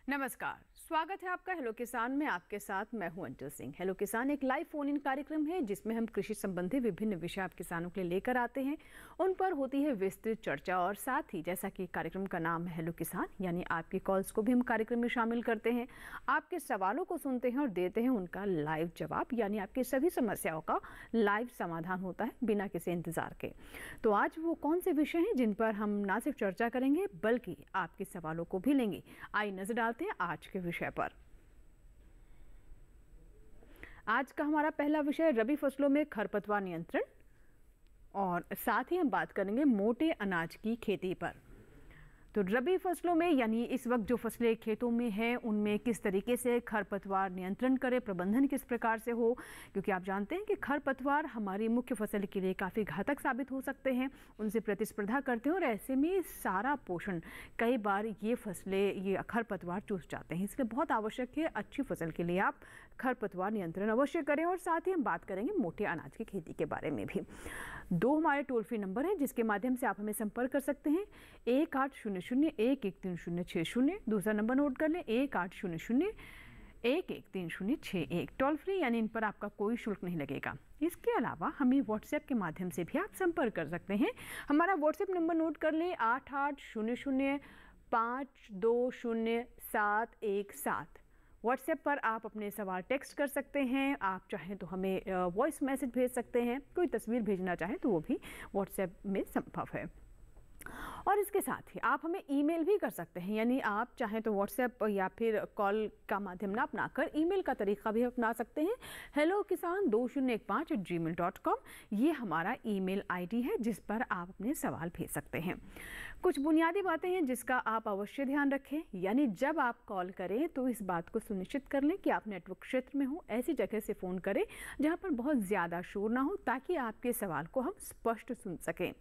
नमस्कार, स्वागत है आपका हेलो किसान में। आपके साथ मैं हूं अंजल सिंह। हेलो किसान एक लाइव फोन इन कार्यक्रम है जिसमें हम कृषि संबंधी विभिन्न विषय आप किसानों के लिए लेकर आते हैं। उन पर होती है विस्तृत चर्चा और साथ ही जैसा कि कार्यक्रम का नाम है हेलो किसान, यानी आपकी कॉल्स को भी हम कार्यक्रम में शामिल करते हैं। आपके सवालों को सुनते हैं और देते हैं उनका लाइव जवाब, यानी आपकी सभी समस्याओं का लाइव समाधान होता है बिना किसी इंतजार के। तो आज वो कौन से विषय हैं जिन पर हम ना सिर्फ चर्चा करेंगे बल्कि आपके सवालों को भी लेंगे। आइए नजर डालते हैं आज के विषय पर। आज का हमारा पहला विषय रबी फसलों में खरपतवार नियंत्रण और साथ ही हम बात करेंगे मोटे अनाज की खेती पर। तो रबी फसलों में यानी इस वक्त जो फसलें खेतों में हैं उनमें किस तरीके से खरपतवार नियंत्रण करें, प्रबंधन किस प्रकार से हो, क्योंकि आप जानते हैं कि खरपतवार हमारी मुख्य फसल के लिए काफ़ी घातक साबित हो सकते हैं, उनसे प्रतिस्पर्धा करते हैं और ऐसे में सारा पोषण कई बार ये फसलें ये खरपतवार चूस जाते हैं। इसलिए बहुत आवश्यक है अच्छी फसल के लिए आप खरपतवार नियंत्रण अवश्य करें। और साथ ही हम बात करेंगे मोटे अनाज की खेती के बारे में भी। 2 हमारे टोल फ्री नंबर हैं जिसके माध्यम से आप हमें संपर्क कर सकते हैं। 1800-113060। दूसरा नंबर नोट कर लें 1800-113061। टोल फ्री यानी इन पर आपका कोई शुल्क नहीं लगेगा। इसके अलावा हमें व्हाट्सएप के माध्यम से भी आप संपर्क कर सकते हैं। हमारा व्हाट्सएप नंबर नोट कर लें 8800520717। व्हाट्सएप पर आप अपने सवाल टेक्स्ट कर सकते हैं, आप चाहें तो हमें वॉइस मैसेज भेज सकते हैं, कोई तस्वीर भेजना चाहें तो वो भी व्हाट्सएप में संभव है। और इसके साथ ही आप हमें ईमेल भी कर सकते हैं, यानी आप चाहें तो व्हाट्सएप या फिर कॉल का माध्यम ना अपनाकर ईमेल का तरीका भी अपना सकते हैं। hellokisan2015@gmail.com ये हमारा ईमेल आईडी है जिस पर आप अपने सवाल भेज सकते हैं। कुछ बुनियादी बातें हैं जिसका आप अवश्य ध्यान रखें, यानी जब आप कॉल करें तो इस बात को सुनिश्चित कर लें कि आप नेटवर्क क्षेत्र में हो, ऐसी जगह से फ़ोन करें जहाँ पर बहुत ज़्यादा शोर ना हो ताकि आपके सवाल को हम स्पष्ट सुन सकें।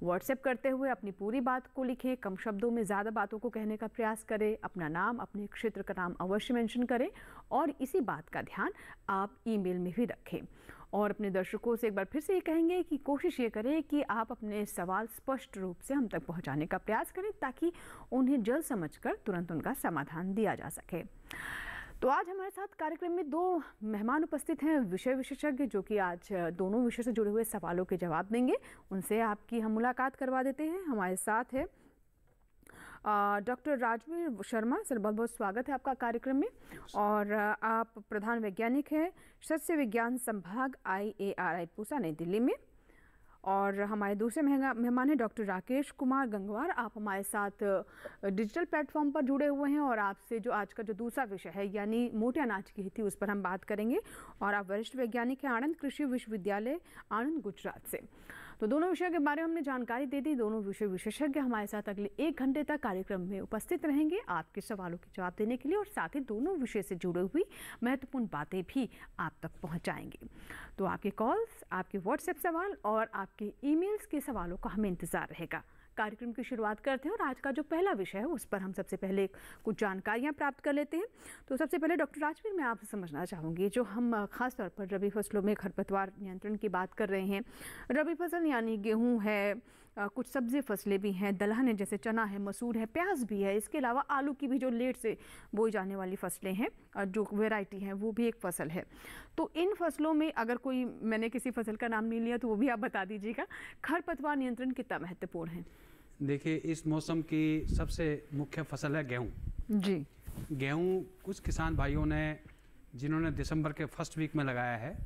व्हाट्सएप करते हुए अपनी पूरी बात को लिखें, कम शब्दों में ज़्यादा बातों को कहने का प्रयास करें, अपना नाम अपने क्षेत्र का नाम अवश्य मेंशन करें और इसी बात का ध्यान आप ईमेल में भी रखें। और अपने दर्शकों से एक बार फिर से ये कहेंगे कि कोशिश ये करें कि आप अपने सवाल स्पष्ट रूप से हम तक पहुंचाने का प्रयास करें ताकि उन्हें जल्द समझकर तुरंत उनका समाधान दिया जा सके। तो आज हमारे साथ कार्यक्रम में 2 मेहमान उपस्थित हैं, विषय विशेषज्ञ, जो कि आज दोनों विषय से जुड़े हुए सवालों के जवाब देंगे। उनसे आपकी हम मुलाकात करवा देते हैं। हमारे साथ है डॉक्टर राजवीर शर्मा। सर बहुत बहुत स्वागत है आपका कार्यक्रम में। और आप प्रधान वैज्ञानिक हैं सस्य विज्ञान संभाग IARI पूसा नई दिल्ली में। और हमारे दूसरे मेहमान हैं डॉक्टर राकेश कुमार गंगवार। आप हमारे साथ डिजिटल प्लेटफॉर्म पर जुड़े हुए हैं और आपसे जो आज का जो दूसरा विषय है यानी मोटे अनाज की खेती उस पर हम बात करेंगे। और आप वरिष्ठ वैज्ञानिक हैं आनंद कृषि विश्वविद्यालय आनंद गुजरात से। तो दोनों विषयों के बारे में हमने जानकारी दे दी। दोनों विषय विशेषज्ञ हमारे साथ अगले 1 घंटे तक कार्यक्रम में उपस्थित रहेंगे आपके सवालों के जवाब देने के लिए और साथ ही दोनों विषय से जुड़ी हुई महत्वपूर्ण बातें भी आप तक पहुंचाएंगे। तो आपके कॉल्स, आपके व्हाट्सएप सवाल और आपके ईमेल्स के सवालों का हमें इंतजार रहेगा। कार्यक्रम की शुरुआत करते हैं और आज का जो पहला विषय है उस पर हम सबसे पहले कुछ जानकारियां प्राप्त कर लेते हैं। तो सबसे पहले डॉक्टर राजवीर, मैं आपसे समझना चाहूँगी, जो हम खास तौर पर रबी फसलों में खरपतवार नियंत्रण की बात कर रहे हैं, रबी फसल यानी गेहूं है, कुछ सब्जी फसलें भी हैं, दलहन है जैसे चना है, मसूर है, प्याज भी है, इसके अलावा आलू की भी जो लेट से बोई जाने वाली फसलें हैं और जो वेराइटी है वो भी एक फसल है। तो इन फसलों में अगर कोई, मैंने किसी फसल का नाम नहीं लिया तो वो भी आप बता दीजिएगा, खरपतवार नियंत्रण कितना महत्वपूर्ण है? देखिए, इस मौसम की सबसे मुख्य फसल है गेहूं जी। गेहूं कुछ किसान भाइयों ने जिन्होंने दिसंबर के फर्स्ट वीक में लगाया है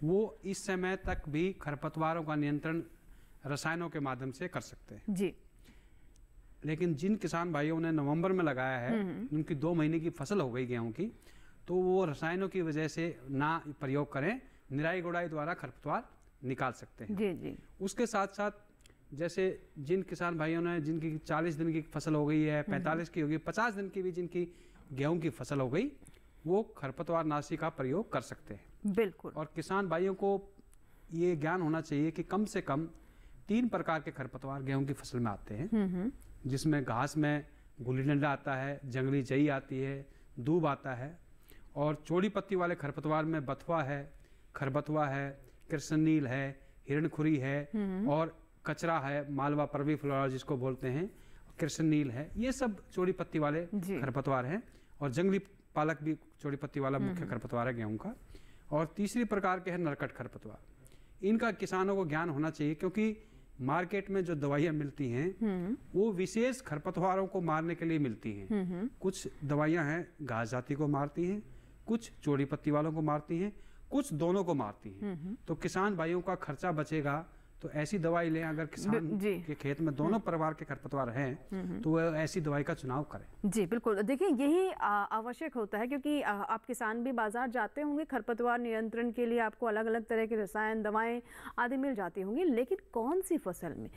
वो इस समय तक भी खरपतवारों का नियंत्रण रसायनों के माध्यम से कर सकते हैं जी। लेकिन जिन किसान भाइयों ने नवंबर में लगाया है, उनकी 2 महीने की फसल हो गई गेहूं की, तो वो रसायनों की वजह से ना प्रयोग करें, निराई गुड़ाई द्वारा खरपतवार निकाल सकते हैं। जी जी। उसके साथ साथ जैसे जिन किसान भाइयों ने जिनकी 40 दिन की फसल हो गई है, 45 की होगी, 50 दिन की भी जिनकी गेहूं की फसल हो गई, वो खरपतवार नाशी का प्रयोग कर सकते हैं। बिल्कुल। और किसान भाइयों को ये ज्ञान होना चाहिए कि कम से कम 3 प्रकार के खरपतवार गेहूं की फसल में आते हैं, जिसमें घास में गुल्ली डंडा आता है, जंगली जई आती है, दूब आता है, और चौड़ी पत्ती वाले खरपतवार में बथुआ है, खरबथुआ है, कृष्णनील है, हिरणखुरी है और कचरा है, मालवा परवी फ्लोरा जिसको बोलते हैं। कृष्ण नील है, ये सब चौड़ी पत्ती वाले खरपतवार हैं। और जंगली पालक भी चौड़ी पत्ती वाला मुख्य खरपतवार है गेहूं का। और तीसरी प्रकार के है नरकट खरपतवार। इनका किसानों को ज्ञान होना चाहिए, क्योंकि मार्केट में जो दवाइयाँ मिलती हैं वो विशेष खरपतवारों को मारने के लिए मिलती हैं। कुछ दवाइयाँ हैं घास जाति को मारती हैं, कुछ चौड़ी पत्ती वालों को मारती हैं, कुछ दोनों को मारती हैं। तो किसान भाइयों का खर्चा बचेगा, तो ऐसी दवाई लें। अगर किसान के खेत में दोनों परिवार के खरपतवार हैं तो वह ऐसी दवाई का चुनाव करें। जी बिल्कुल, देखिए यही आवश्यक होता है, क्योंकि आप किसान भी बाजार जाते होंगे, खरपतवार नियंत्रण के लिए आपको अलग अलग तरह के रसायन, दवाएं आदि मिल जाती होंगी, लेकिन कौन सी फसल में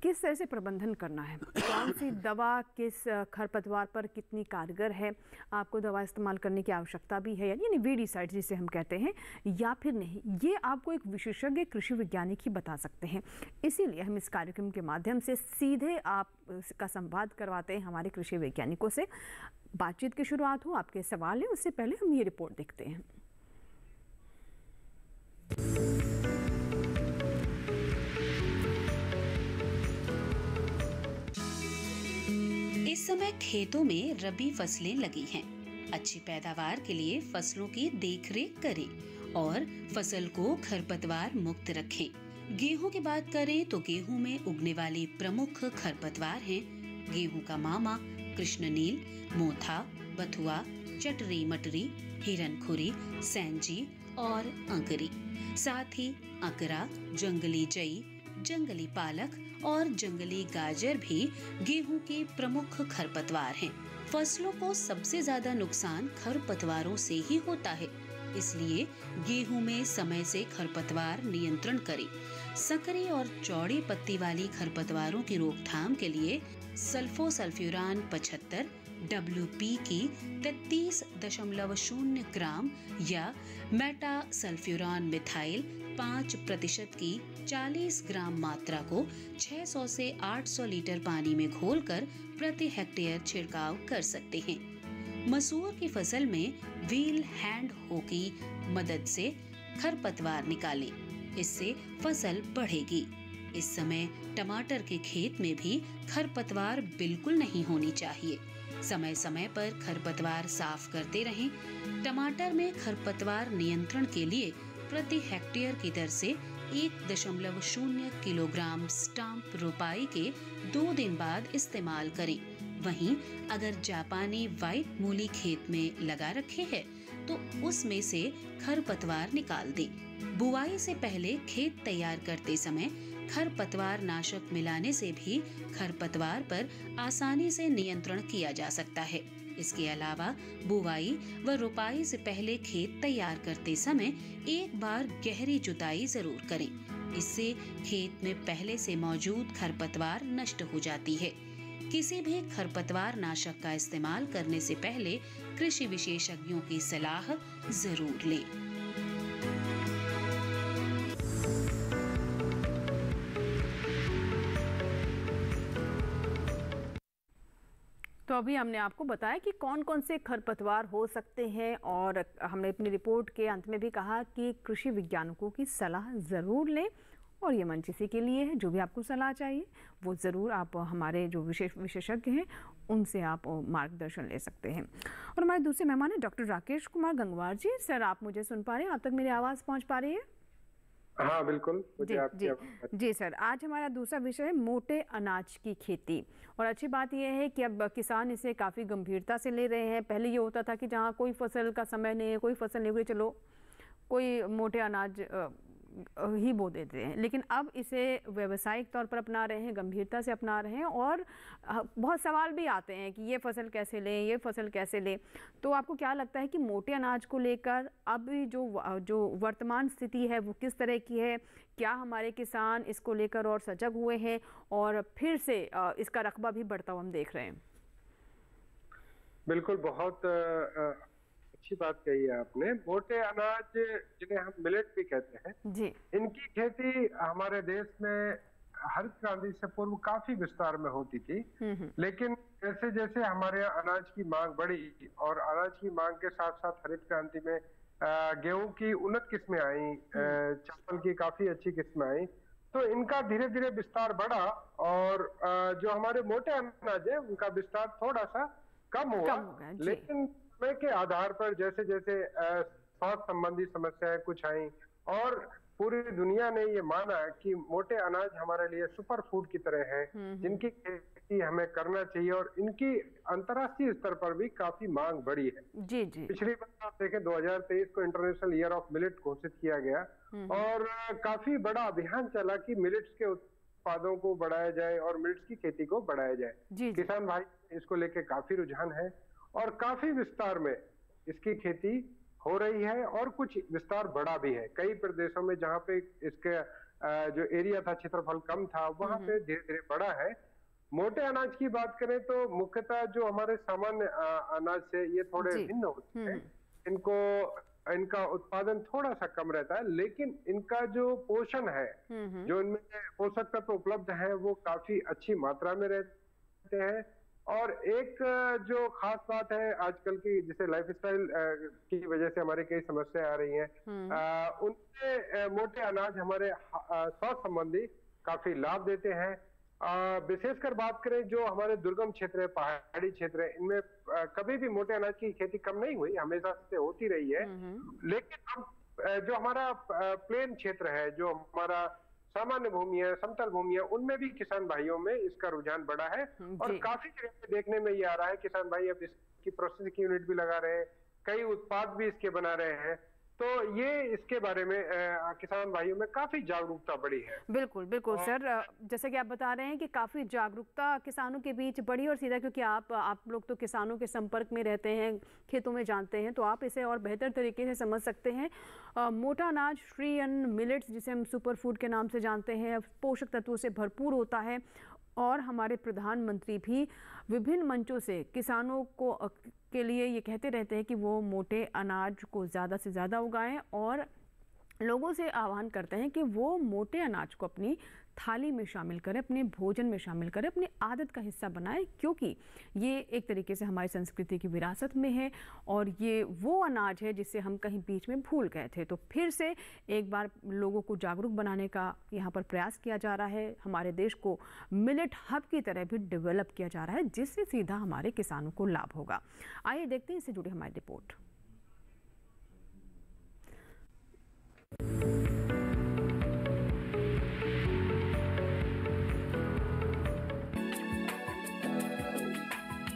किस तरह से प्रबंधन करना है, कौन सी दवा किस खरपतवार पर कितनी कारगर है, आपको दवा इस्तेमाल करने की आवश्यकता भी है यानी वीडिसाइड जिसे हम कहते हैं, या फिर नहीं, ये आपको एक विशेषज्ञ कृषि वैज्ञानिक ही बता सकते हैं। इसीलिए हम इस कार्यक्रम के माध्यम से सीधे आपका संवाद करवाते हैं हमारे कृषि वैज्ञानिकों से। बातचीत की शुरुआत हो, आपके सवाल है, उससे पहले हम ये रिपोर्ट देखते हैं। इस समय खेतों में रबी फसलें लगी हैं। अच्छी पैदावार के लिए फसलों की देखरेख करें और फसल को खरपतवार मुक्त रखें। गेहूं की बात करें तो गेहूं में उगने वाले प्रमुख खरपतवार हैं गेहूं का मामा, कृष्णनील, मोथा, बथुआ, चटरी मटरी, हिरनखुरी, सैंजी और अंकरी। साथ ही अकरा, जंगली जई, जंगली पालक और जंगली गाजर भी गेहूं के प्रमुख खरपतवार हैं। फसलों को सबसे ज्यादा नुकसान खरपतवारों से ही होता है, इसलिए गेहूं में समय से खरपतवार नियंत्रण करें। संकरी और चौड़ी पत्ती वाली खरपतवारों की रोकथाम के लिए सल्फोसल्फ्यूरान 75 WP की 33.0 ग्राम या मेटा सल्फ्यूरान मिथाइल 5% की 40 ग्राम मात्रा को 600 से 800 लीटर पानी में घोलकर प्रति हेक्टेयर छिड़काव कर सकते हैं। मसूर की फसल में व्हील हैंड हो की मदद से खरपतवार निकालें, इससे फसल बढ़ेगी। इस समय टमाटर के खेत में भी खरपतवार बिल्कुल नहीं होनी चाहिए। समय समय पर खरपतवार साफ करते रहें। टमाटर में खरपतवार नियंत्रण के लिए प्रति हेक्टेयर की दर से 1.0 किलोग्राम स्टाम्प रोपाई के 2 दिन बाद इस्तेमाल करें। वहीं अगर जापानी व्हाइट मूली खेत में लगा रखे हैं तो उसमें से खरपतवार निकाल दें। बुआई से पहले खेत तैयार करते समय खरपतवार नाशक मिलाने से भी खरपतवार पर आसानी से नियंत्रण किया जा सकता है। इसके अलावा बुवाई व रोपाई से पहले खेत तैयार करते समय एक बार गहरी जुताई जरूर करें। इससे खेत में पहले से मौजूद खरपतवार नष्ट हो जाती है। किसी भी खरपतवार नाशक का इस्तेमाल करने से पहले कृषि विशेषज्ञों की सलाह जरूर लें। तो अभी हमने आपको बताया कि कौन कौन से खरपतवार हो सकते हैं, और हमने अपनी रिपोर्ट के अंत में भी कहा कि कृषि वैज्ञानिकों की सलाह ज़रूर लें। और ये मंच इसी के लिए है, जो भी आपको सलाह चाहिए वो ज़रूर आप हमारे जो विशेषज्ञ हैं उनसे आप मार्गदर्शन ले सकते हैं। और हमारे दूसरे मेहमान हैं डॉक्टर राकेश कुमार गंगवार जी। सर, आप मुझे सुन पा रहे हैं? आप तक मेरी आवाज़ पहुँच पा रही है? हाँ बिल्कुल, जी सर, आज हमारा दूसरा विषय है मोटे अनाज की खेती। और अच्छी बात यह है कि अब किसान इसे काफ़ी गंभीरता से ले रहे हैं। पहले ये होता था कि जहाँ कोई फसल का समय नहीं है, कोई फसल नहीं हुई, चलो कोई मोटे अनाज ही बो देते हैं, लेकिन अब इसे व्यावसायिक तौर पर अपना रहे हैं, गंभीरता से अपना रहे हैं। और बहुत सवाल भी आते हैं कि ये फसल कैसे लें, ये फसल कैसे लें। तो आपको क्या लगता है कि मोटे अनाज को लेकर अब जो वर्तमान स्थिति है वो किस तरह की है? क्या हमारे किसान इसको लेकर और सजग हुए हैं, और फिर से इसका रकबा भी बढ़ता हुआ हम देख रहे हैं? बिल्कुल, बहुत अच्छी बात कही है आपने। मोटे अनाज जिन्हें हम मिलेट भी कहते हैं जी, इनकी खेती हमारे देश में हरित क्रांति से पूर्व काफी विस्तार में होती थी। लेकिन जैसे जैसे हमारे यहाँ अनाज की मांग बढ़ी और अनाज की मांग के साथ साथ हरित क्रांति में गेहूं की उन्नत किस्में आई, चावल की काफी अच्छी किस्में आई, तो इनका धीरे धीरे विस्तार बढ़ा और जो हमारे मोटे अनाज है उनका विस्तार थोड़ा सा कम हुआ। लेकिन समय के आधार पर जैसे जैसे स्वास्थ्य संबंधी समस्याएं कुछ आई और पूरी दुनिया ने ये माना कि मोटे अनाज हमारे लिए सुपर फूड की तरह है, जिनकी खेती हमें करना चाहिए और इनकी अंतर्राष्ट्रीय स्तर पर भी काफी मांग बढ़ी है। जी जी। पिछली बार आप देखें 2023 को इंटरनेशनल ईयर ऑफ मिलेट घोषित किया गया और काफी बड़ा अभियान चला कि मिलेट्स के उत्पादों को बढ़ाया जाए और मिलेट्स की खेती को बढ़ाया जाए। किसान भाई इसको लेके काफी रुझान है और काफी विस्तार में इसकी खेती हो रही है और कुछ विस्तार बढ़ा भी है। कई प्रदेशों में जहाँ पे इसके जो एरिया था, क्षेत्रफल कम था, वहां पे धीरे धीरे बढ़ा है। मोटे अनाज की बात करें तो मुख्यतः जो हमारे सामान्य अनाज से ये थोड़े भिन्न होते हैं। इनका उत्पादन थोड़ा सा कम रहता है, लेकिन इनका जो पोषण है, जो इनमें पोषक तत्व उपलब्ध है, वो काफी अच्छी मात्रा में रहते हैं। और एक जो खास बात है आजकल की, जिसे लाइफस्टाइल की वजह से हमारे कई समस्याएं आ रही हैं, उनमें मोटे अनाज हमारे स्वास्थ्य संबंधी काफी लाभ देते हैं। विशेषकर बात करें जो हमारे दुर्गम क्षेत्र है, पहाड़ी क्षेत्र है, इनमें कभी भी मोटे अनाज की खेती कम नहीं हुई, हमेशा से होती रही है। लेकिन हम जो हमारा प्लेन क्षेत्र है, जो हमारा सामान्य भूमि है, समतल भूमि है, उनमें भी किसान भाइयों में इसका रुझान बढ़ा है और काफी जगह पे देखने में ये आ रहा है किसान भाई अब इसकी प्रोसेसिंग यूनिट भी लगा रहे हैं, कई उत्पाद भी इसके बना रहे हैं। तो ये इसके बारे में किसान भाइयों में काफी जागरूकता बढ़ी है। बिल्कुल बिल्कुल सर, जैसे कि आप बता रहे हैं कि काफी जागरूकता किसानों के बीच बढ़ी और सीधा, क्योंकि आप लोग तो किसानों के संपर्क में रहते हैं, खेतों में जानते हैं, तो आप इसे और बेहतर तरीके से समझ सकते हैं। मोटा अनाज, श्री अन्न, मिलेट्स, जिसे हम सुपर फूड के नाम से जानते हैं, पोषक तत्वों से भरपूर होता है और हमारे प्रधानमंत्री भी विभिन्न मंचों से किसानों को के लिए ये कहते रहते हैं कि वो मोटे अनाज को ज़्यादा से ज़्यादा उगाएं और लोगों से आह्वान करते हैं कि वो मोटे अनाज को अपनी थाली में शामिल करें, अपने भोजन में शामिल करें, अपनी आदत का हिस्सा बनाएं, क्योंकि ये एक तरीके से हमारी संस्कृति की विरासत में है और ये वो अनाज है जिसे हम कहीं बीच में भूल गए थे। तो फिर से एक बार लोगों को जागरूक बनाने का यहाँ पर प्रयास किया जा रहा है। हमारे देश को मिलेट हब की तरह भी डेवलप किया जा रहा है, जिससे सीधा हमारे किसानों को लाभ होगा। आइए देखते हैं इससे जुड़ी हमारी रिपोर्ट।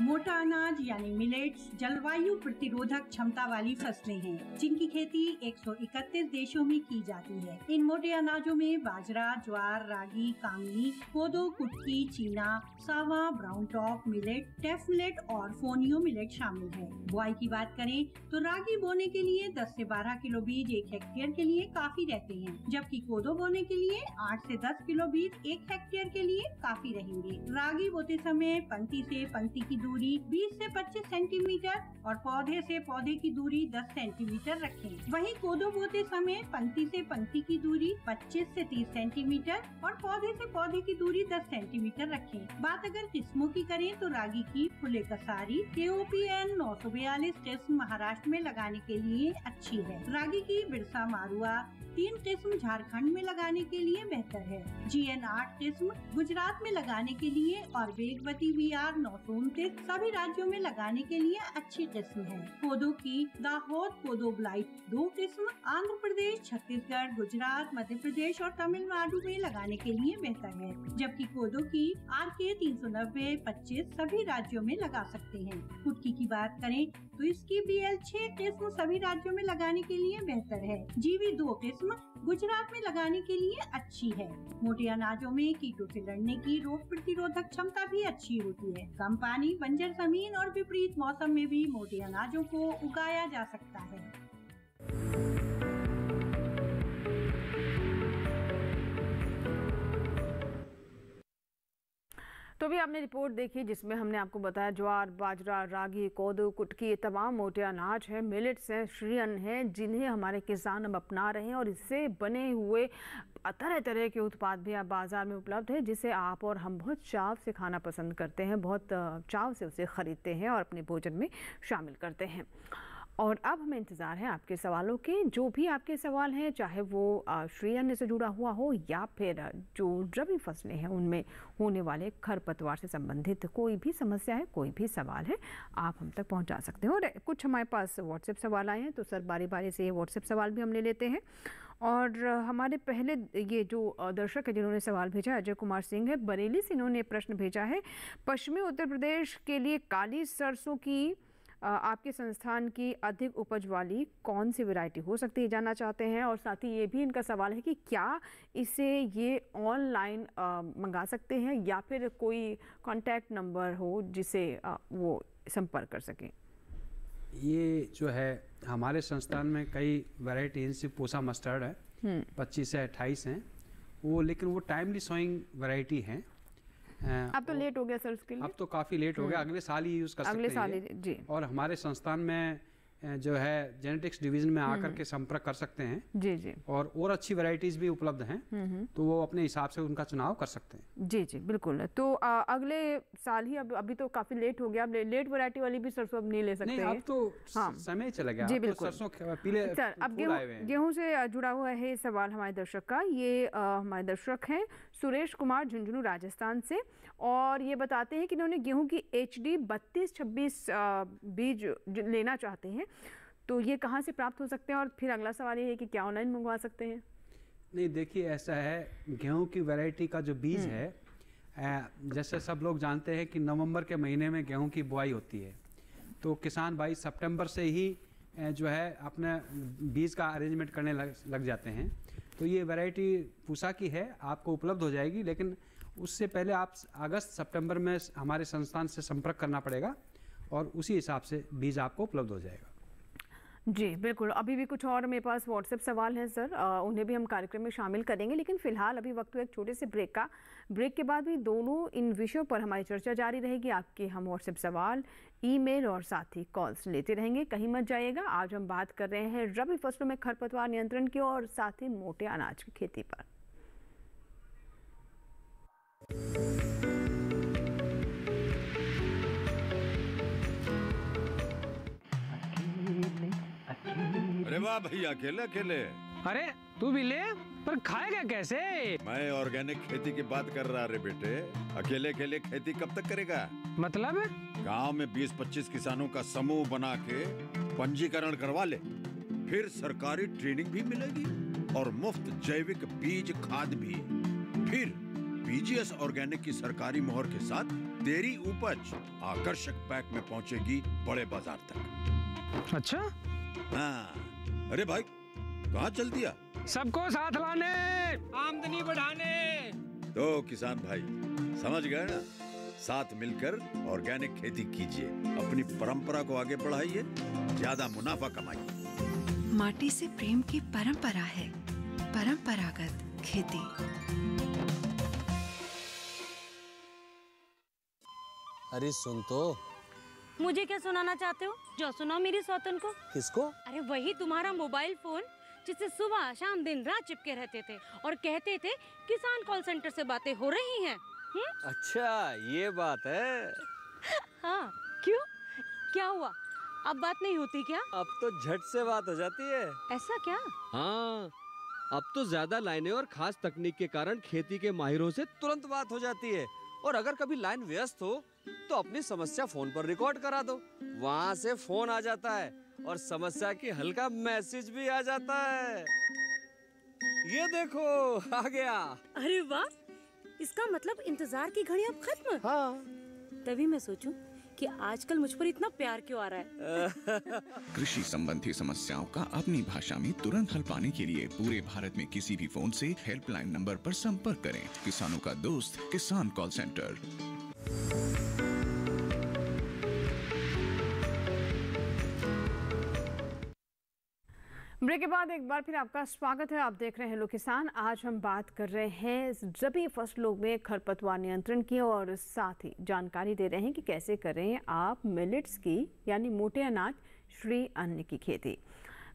मोटा अनाज यानी मिलेट्स जलवायु प्रतिरोधक क्षमता वाली फसलें हैं, जिनकी खेती 131 देशों में की जाती है। इन मोटे अनाजों में बाजरा, ज्वार, रागी, कामनी, कोदो, कुटकी, चीना, सावा, ब्राउन टॉप मिलेट, टेफ मिलेट और फोनियो मिलेट शामिल है। बुआई की बात करें तो रागी बोने के लिए 10 से 12 किलो बीज 1 हेक्टेयर के लिए काफी रहते हैं, जबकि कोदो बोने के लिए 8 से 10 किलो बीज 1 हेक्टेयर के लिए काफी रहेंगे। रागी बोते समय पंक्ति से पंक्ति की दूरी 20 से 25 सेंटीमीटर और पौधे से पौधे की दूरी 10 सेंटीमीटर रखें। वहीं कोदो बोते समय पंक्ति से पंक्ति की दूरी 25 से 30 सेंटीमीटर और पौधे से पौधे की दूरी 10 सेंटीमीटर रखें। बात अगर किस्मों की करें तो रागी की फुले कसारी KOPN 942 किस्म महाराष्ट्र में लगाने के लिए अच्छी है। रागी की बिरसा मारुआ 3 किस्म झारखंड में लगाने के लिए बेहतर है। GN 8 किस्म गुजरात में लगाने के लिए और वेगवती VR 929 सभी राज्यों में लगाने के लिए अच्छी किस्म है। कोदो की दाहोद कोदो ब्लाइट 2 किस्म आंध्र प्रदेश, छत्तीसगढ़, गुजरात, मध्य प्रदेश और तमिलनाडु में लगाने के लिए बेहतर है, जबकि कोदो की RK 390 25 सभी राज्यों में लगा सकते हैं। कुटकी की बात करें तो इसकी BL 6 किस्म सभी राज्यों में लगाने के लिए बेहतर है। GV 2 किस्म गुजरात में लगाने के लिए अच्छी है। मोटे अनाजों में कीटों से लड़ने की रोग प्रतिरोधक क्षमता भी अच्छी होती है। कम पानी, बंजर जमीन और विपरीत मौसम में भी मोटे अनाजों को उगाया जा सकता है। तो भी आपने रिपोर्ट देखी जिसमें हमने आपको बताया ज्वार, बाजरा, रागी, कोदो, कुटकी, ये तमाम मोटे अनाज हैं, मिलेट्स हैं, श्री अन्न हैं, जिन्हें हमारे किसान अब अपना रहे हैं और इससे बने हुए तरह तरह के उत्पाद भी आप बाज़ार में उपलब्ध है, जिसे आप और हम बहुत चाव से खाना पसंद करते हैं, बहुत चाव से उसे ख़रीदते हैं और अपने भोजन में शामिल करते हैं। और अब हमें इंतज़ार है आपके सवालों के। जो भी आपके सवाल हैं, चाहे वो श्री अन्न से जुड़ा हुआ हो या फिर जो रबी फसलें हैं उनमें होने वाले खरपतवार से संबंधित कोई भी समस्या है, कोई भी सवाल है, आप हम तक पहुंचा सकते हैं। और कुछ हमारे पास व्हाट्सएप सवाल आए हैं, तो सर बारी बारी से ये व्हाट्सएप सवाल भी हम ले लेते हैं। और हमारे पहले ये जो दर्शक है जिन्होंने सवाल भेजा, अजय कुमार सिंह है, बरेली से इन्होंने प्रश्न भेजा है। पश्चिमी उत्तर प्रदेश के लिए काली सरसों की आपके संस्थान की अधिक उपज वाली कौन सी वैरायटी हो सकती है, जानना चाहते हैं। और साथ ही ये भी इनका सवाल है कि क्या इसे ये ऑनलाइन मंगा सकते हैं या फिर कोई कांटेक्ट नंबर हो जिसे वो संपर्क कर सकें। ये जो है हमारे संस्थान में कई वैरायटी इनसे पूसा मस्टर्ड है, 25 से 28 हैं वो, लेकिन वो टाइमली सोइंग वैरायटी हैं। अब तो लेट हो गया सर उसके लिए, अब तो काफ़ी लेट हो गया, अगले साल ही यूज़ कर सकते हैं। अगले साल ही जी। और हमारे संस्थान में जो है जेनेटिक्स डिवीज़न में आकर के संपर्क कर सकते हैं जी जी। और अच्छी वैरायटीज़ भी उपलब्ध हैं, तो वो अपने हिसाब से उनका चुनाव कर सकते हैं। जी जी बिल्कुल। तो अगले साल ही, अभी तो काफ़ी लेट हो गया, अब लेट वैरायटी वाली भी सरसों अब नहीं ले सकते हैं। अब तो समय चला गया जी तो बिल्कुल। सरसों पीले सर अब गेहूँ से जुड़ा हुआ है सवाल हमारे दर्शक का। ये हमारे दर्शक हैं सुरेश कुमार, झुंझुनू राजस्थान से, और ये बताते हैं कि इन्होंने गेहूं की HD 3226 बीज लेना चाहते हैं, तो ये कहाँ से प्राप्त हो सकते हैं। और फिर अगला सवाल ये है कि क्या ऑनलाइन मंगवा सकते हैं। नहीं, देखिए ऐसा है, गेहूं की वैरायटी का जो बीज है, जैसे सब लोग जानते हैं कि नवंबर के महीने में गेहूं की बुआई होती है, तो किसान भाई सितंबर से ही जो है अपने बीज का अरेंजमेंट करने लग जाते हैं। तो ये वैरायटी पूसा की है, आपको उपलब्ध हो जाएगी, लेकिन उससे पहले आप अगस्त सितंबर में हमारे संस्थान से संपर्क करना पड़ेगा और उसी हिसाब से बीज आपको उपलब्ध हो जाएगा। जी बिल्कुल। अभी भी कुछ और मेरे पास व्हाट्सएप सवाल हैं सर, उन्हें भी हम कार्यक्रम में शामिल करेंगे, लेकिन फिलहाल अभी वक्त हुआ एक छोटे से ब्रेक का। ब्रेक के बाद भी दोनों इन विषयों पर हमारी चर्चा जारी रहेगी। आपके हम व्हाट्सएप सवाल, ईमेल और साथ ही कॉल्स लेते रहेंगे, कहीं मत जाइएगा। आज हम बात कर रहे हैं रबी फसलों में खरपतवार नियंत्रण की और साथ ही मोटे अनाज की खेती पर। अरे वाह भैया, अकेले अकेले। अरे तू भी ले, पर खाएगा कैसे? मैं ऑर्गेनिक खेती की बात कर रहा रे बेटे। अकेले अकेले खेती कब तक करेगा? मतलब? गांव में 20-25 किसानों का समूह बना के पंजीकरण करवा ले, फिर सरकारी ट्रेनिंग भी मिलेगी और मुफ्त जैविक बीज खाद भी। फिर BGS ऑर्गेनिक की सरकारी मोहर के साथ तेरी उपज आकर्षक पैक में पहुंचेगी बड़े बाजार तक। अच्छा? हाँ। अरे भाई, कहाँ चल दिया? सबको साथ लाने, आमदनी बढ़ाने। तो किसान भाई समझ गए ना? साथ मिलकर ऑर्गेनिक खेती कीजिए, अपनी परंपरा को आगे बढ़ाइए, ज्यादा मुनाफा कमाइए। माटी से प्रेम की परंपरा है परंपरागत खेती। अरे सुन तो। मुझे क्या सुनाना चाहते हो? जो सुनाओ मेरी सौतन को। किसको? अरे वही तुम्हारा मोबाइल फोन जिससे सुबह शाम दिन रात चिपके रहते थे और कहते थे किसान कॉल सेंटर से बातें हो रही हैं। अच्छा ये बात है। हाँ, क्यों? क्या हुआ? अब बात नहीं होती क्या? अब तो झट से बात हो जाती है। ऐसा क्या? हाँ, अब तो ज्यादा लाइनें और खास तकनीक के कारण खेती के माहिरों से तुरंत बात हो जाती है। और अगर कभी लाइन व्यस्त हो तो अपनी समस्या फोन पर रिकॉर्ड करा दो, वहाँ से फोन आ जाता है और समस्या की हल का मैसेज भी आ जाता है। ये देखो आ गया। अरे वाह, इसका मतलब इंतजार की घड़ी अब खत्म। हाँ। तभी मैं सोचूं कि आजकल मुझ पर इतना प्यार क्यों आ रहा है। कृषि संबंधी समस्याओं का अपनी भाषा में तुरंत हल पाने के लिए पूरे भारत में किसी भी फोन से हेल्पलाइन नंबर पर संपर्क करें। किसानों का दोस्त किसान कॉल सेंटर। ब्रेक के बाद एक बार फिर आपका स्वागत है। आप देख रहे हैं हेलो किसान। आज हम बात कर रहे हैं रबी फसलों में खरपतवार नियंत्रण की और साथ ही जानकारी दे रहे हैं कि कैसे करें आप मिलेट्स की यानी मोटे अनाज श्री अन्न की खेती।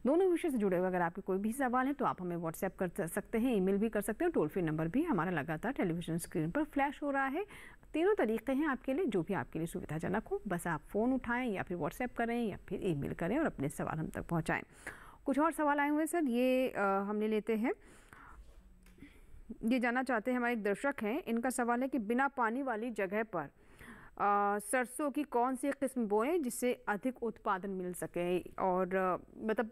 दोनों विषय से जुड़े हुए अगर आपके कोई भी सवाल है तो आप हमें व्हाट्सएप कर सकते हैं, ईमेल भी कर सकते हैं, टोल फ्री नंबर भी हमारा लगातार टेलीविजन स्क्रीन पर फ्लैश हो रहा है। तीनों तरीके हैं आपके लिए, जो भी आपके लिए सुविधाजनक हो, बस आप फ़ोन उठाएं या फिर व्हाट्सएप करें या फिर ईमेल करें और अपने सवाल हम तक पहुँचाएँ। कुछ और सवाल आए हुए सर, ये हमने लेते हैं। ये जानना चाहते हैं हमारे दर्शक हैं, इनका सवाल है कि बिना पानी वाली जगह पर सरसों की कौन सी किस्म बोएं जिससे अधिक उत्पादन मिल सके, और मतलब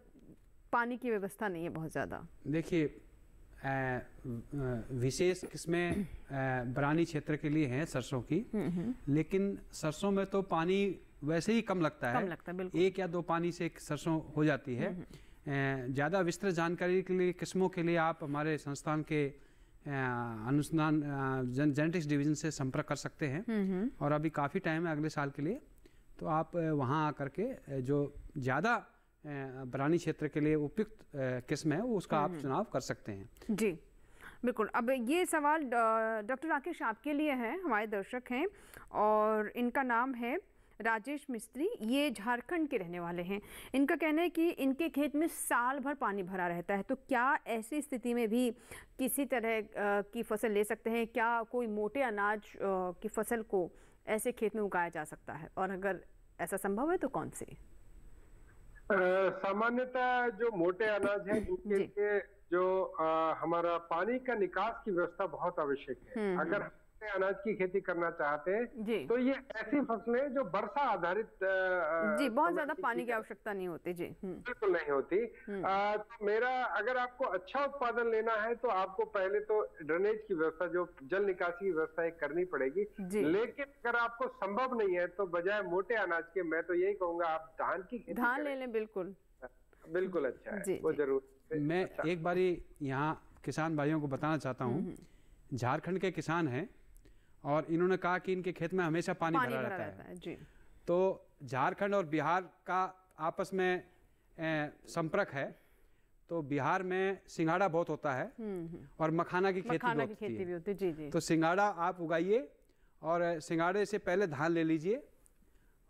पानी की व्यवस्था नहीं है बहुत ज़्यादा। देखिए, विशेष किस्में बरानी क्षेत्र के लिए हैं सरसों की, लेकिन सरसों में तो पानी वैसे ही कम लगता है, बिल्कुल। 1 या 2 पानी से सरसों हो जाती है। ज़्यादा विस्तृत जानकारी के लिए, किस्मों के लिए आप हमारे संस्थान के अनुसंधान जेनेटिक्स डिवीज़न से संपर्क कर सकते हैं, और अभी काफ़ी टाइम है अगले साल के लिए, तो आप वहाँ आकर के जो ज़्यादा बरानी क्षेत्र के लिए उपयुक्त किस्म है वो उसका आप चुनाव कर सकते हैं। जी बिल्कुल। अब ये सवाल डॉक्टर राकेश आपके लिए है, हमारे दर्शक हैं और इनका नाम है राजेश मिस्त्री, ये झारखंड के रहने वाले हैं। इनका कहना है कि इनके खेत में साल भर पानी भरा रहता है, तो क्या ऐसी स्थिति में भी किसी तरह की फसल ले सकते हैं? क्या कोई मोटे अनाज की फसल को ऐसे खेत में उगाया जा सकता है, और अगर ऐसा संभव है तो कौन से? सामान्यतः जो मोटे अनाज है उनके लिए जो हमारा पानी का निकास की व्यवस्था बहुत आवश्यक है। अगर अनाज की खेती करना चाहते हैं तो ये ऐसी फसलें जो वर्षा आधारित जी बहुत ज्यादा पानी की आवश्यकता नहीं होती। जी बिल्कुल नहीं होती। तो मेरा, अगर आपको अच्छा उत्पादन लेना है तो आपको पहले तो ड्रेनेज की व्यवस्था, जो जल निकासी की व्यवस्था एक करनी पड़ेगी। लेकिन अगर आपको संभव नहीं है तो बजाय मोटे अनाज के मैं तो यही कहूंगा आप धान की खेती धान ले लें। बिल्कुल बिल्कुल अच्छा है वो जरूर। मैं एक बारी यहाँ किसान भाइयों को बताना चाहता हूँ, झारखंड के किसान हैं और इन्होंने कहा कि इनके खेत में हमेशा पानी भरा रहता है। जी। तो झारखंड और बिहार का आपस में संपर्क है, तो बिहार में सिंघाड़ा बहुत होता है और मखाना की खेती भी होती है। जी। तो सिंघाड़ा आप उगाइए और सिंघाड़े से पहले धान ले लीजिए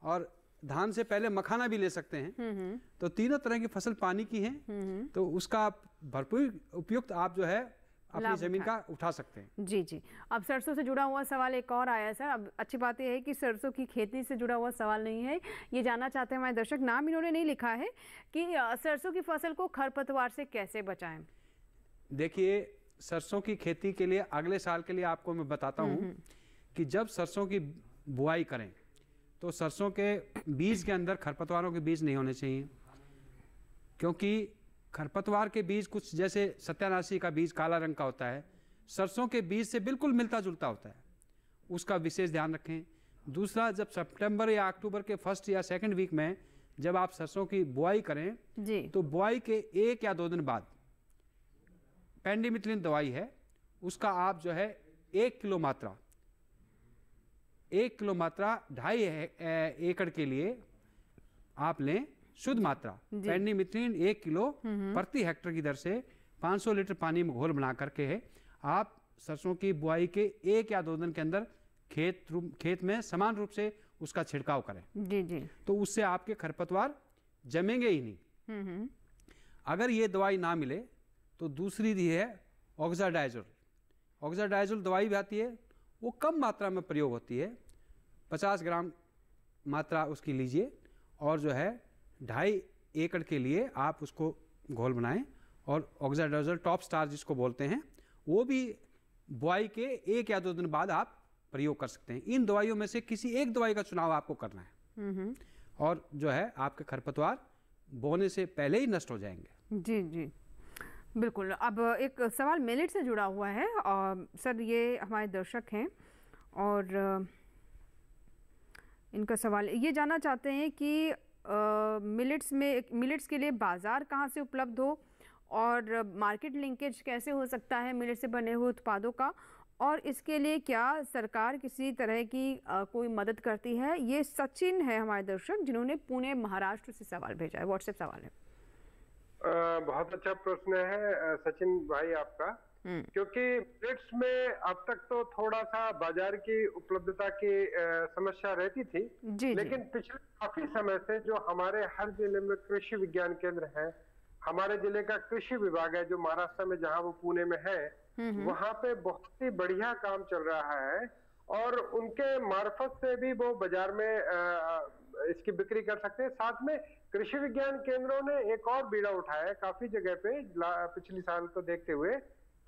और धान से पहले मखाना भी ले सकते हैं। तो तीनों तरह की फसल पानी की हैं, तो उसका भरपूर उपयुक्त आप जो है अपनी जमीन का उठा सकते हैं। जी। अब सरसों से जुड़ा हुआ सवाल एक और आया सर। अब अच्छी बात यह है कि सरसों की खेती से जुड़ा हुआ सवाल नहीं है, ये जानना चाहते हैं हमारे दर्शक, नाम इन्होंने नहीं लिखा है, कि सरसों की फसल को खरपतवार से कैसे बचाएं। देखिए, सरसों की खेती के लिए अगले साल के लिए आपको मैं बताता हूँ कि जब सरसों की बुआई करें तो सरसों के बीज के अंदर खरपतवारों के बीज नहीं होने चाहिए, क्योंकि खरपतवार के बीज कुछ जैसे सत्यानाशी का बीज काला रंग का होता है, सरसों के बीज से बिल्कुल मिलता जुलता होता है, उसका विशेष ध्यान रखें। दूसरा, जब सितंबर या अक्टूबर के फर्स्ट या सेकंड वीक में जब आप सरसों की बुआई करें तो बुआई के 1 या 2 दिन बाद पेंडिमिथिलिन दवाई है उसका आप जो है 1 किलो मात्रा 2.5 एकड़ के लिए आप लें, शुद्ध मात्रा पेंडिमिथिलिन 1 किलो प्रति हेक्टेयर की दर से 500 लीटर पानी में घोल बना करके है आप सरसों की बुआई के 1 या 2 दिन के अंदर खेत में समान रूप से उसका छिड़काव करें। जी। तो उससे आपके खरपतवार जमेंगे ही नहीं। अगर ये दवाई ना मिले तो दूसरी दी है ऑक्साडाइजोल दवाई भी आती है, वो कम मात्रा में प्रयोग होती है, 50 ग्राम मात्रा उसकी लीजिए और जो है 2.5 एकड़ के लिए आप उसको घोल बनाएं और ऑक्साडाइजोल टॉप स्टार जिसको बोलते हैं वो भी बुआई के 1 या 2 दिन बाद आप प्रयोग कर सकते हैं। इन दवाइयों में से किसी एक दवाई का चुनाव आपको करना है और जो है आपके खरपतवार बोने से पहले ही नष्ट हो जाएंगे। जी बिल्कुल। अब एक सवाल मिलेट से जुड़ा हुआ है और सर ये हमारे दर्शक हैं और इनका सवाल ये जानना चाहते हैं कि मिलेट्स के लिए बाज़ार कहाँ से उपलब्ध हो और मार्केट लिंकेज कैसे हो सकता है मिलेट से बने हुए उत्पादों का, और इसके लिए क्या सरकार किसी तरह की कोई मदद करती है। ये सचिन है हमारे दर्शक जिन्होंने पुणे महाराष्ट्र से सवाल भेजा है, व्हाट्सएप सवाल है। बहुत अच्छा प्रश्न है सचिन भाई आपका, क्योंकि मिलेट्स में अब तक तो थोड़ा सा बाजार की उपलब्धता की समस्या रहती थी, लेकिन पिछले काफी समय से जो हमारे हर जिले में कृषि विज्ञान केंद्र हैं हमारे जिले का कृषि विभाग है जो महाराष्ट्र में, जहां वो पुणे में है, वहां पे बहुत ही बढ़िया काम चल रहा है और उनके मार्फत से भी वो बाजार में इसकी बिक्री कर सकते हैं। साथ में कृषि विज्ञान केंद्रों ने एक और बीड़ा उठाया है काफी जगह पे पिछली साल को देखते हुए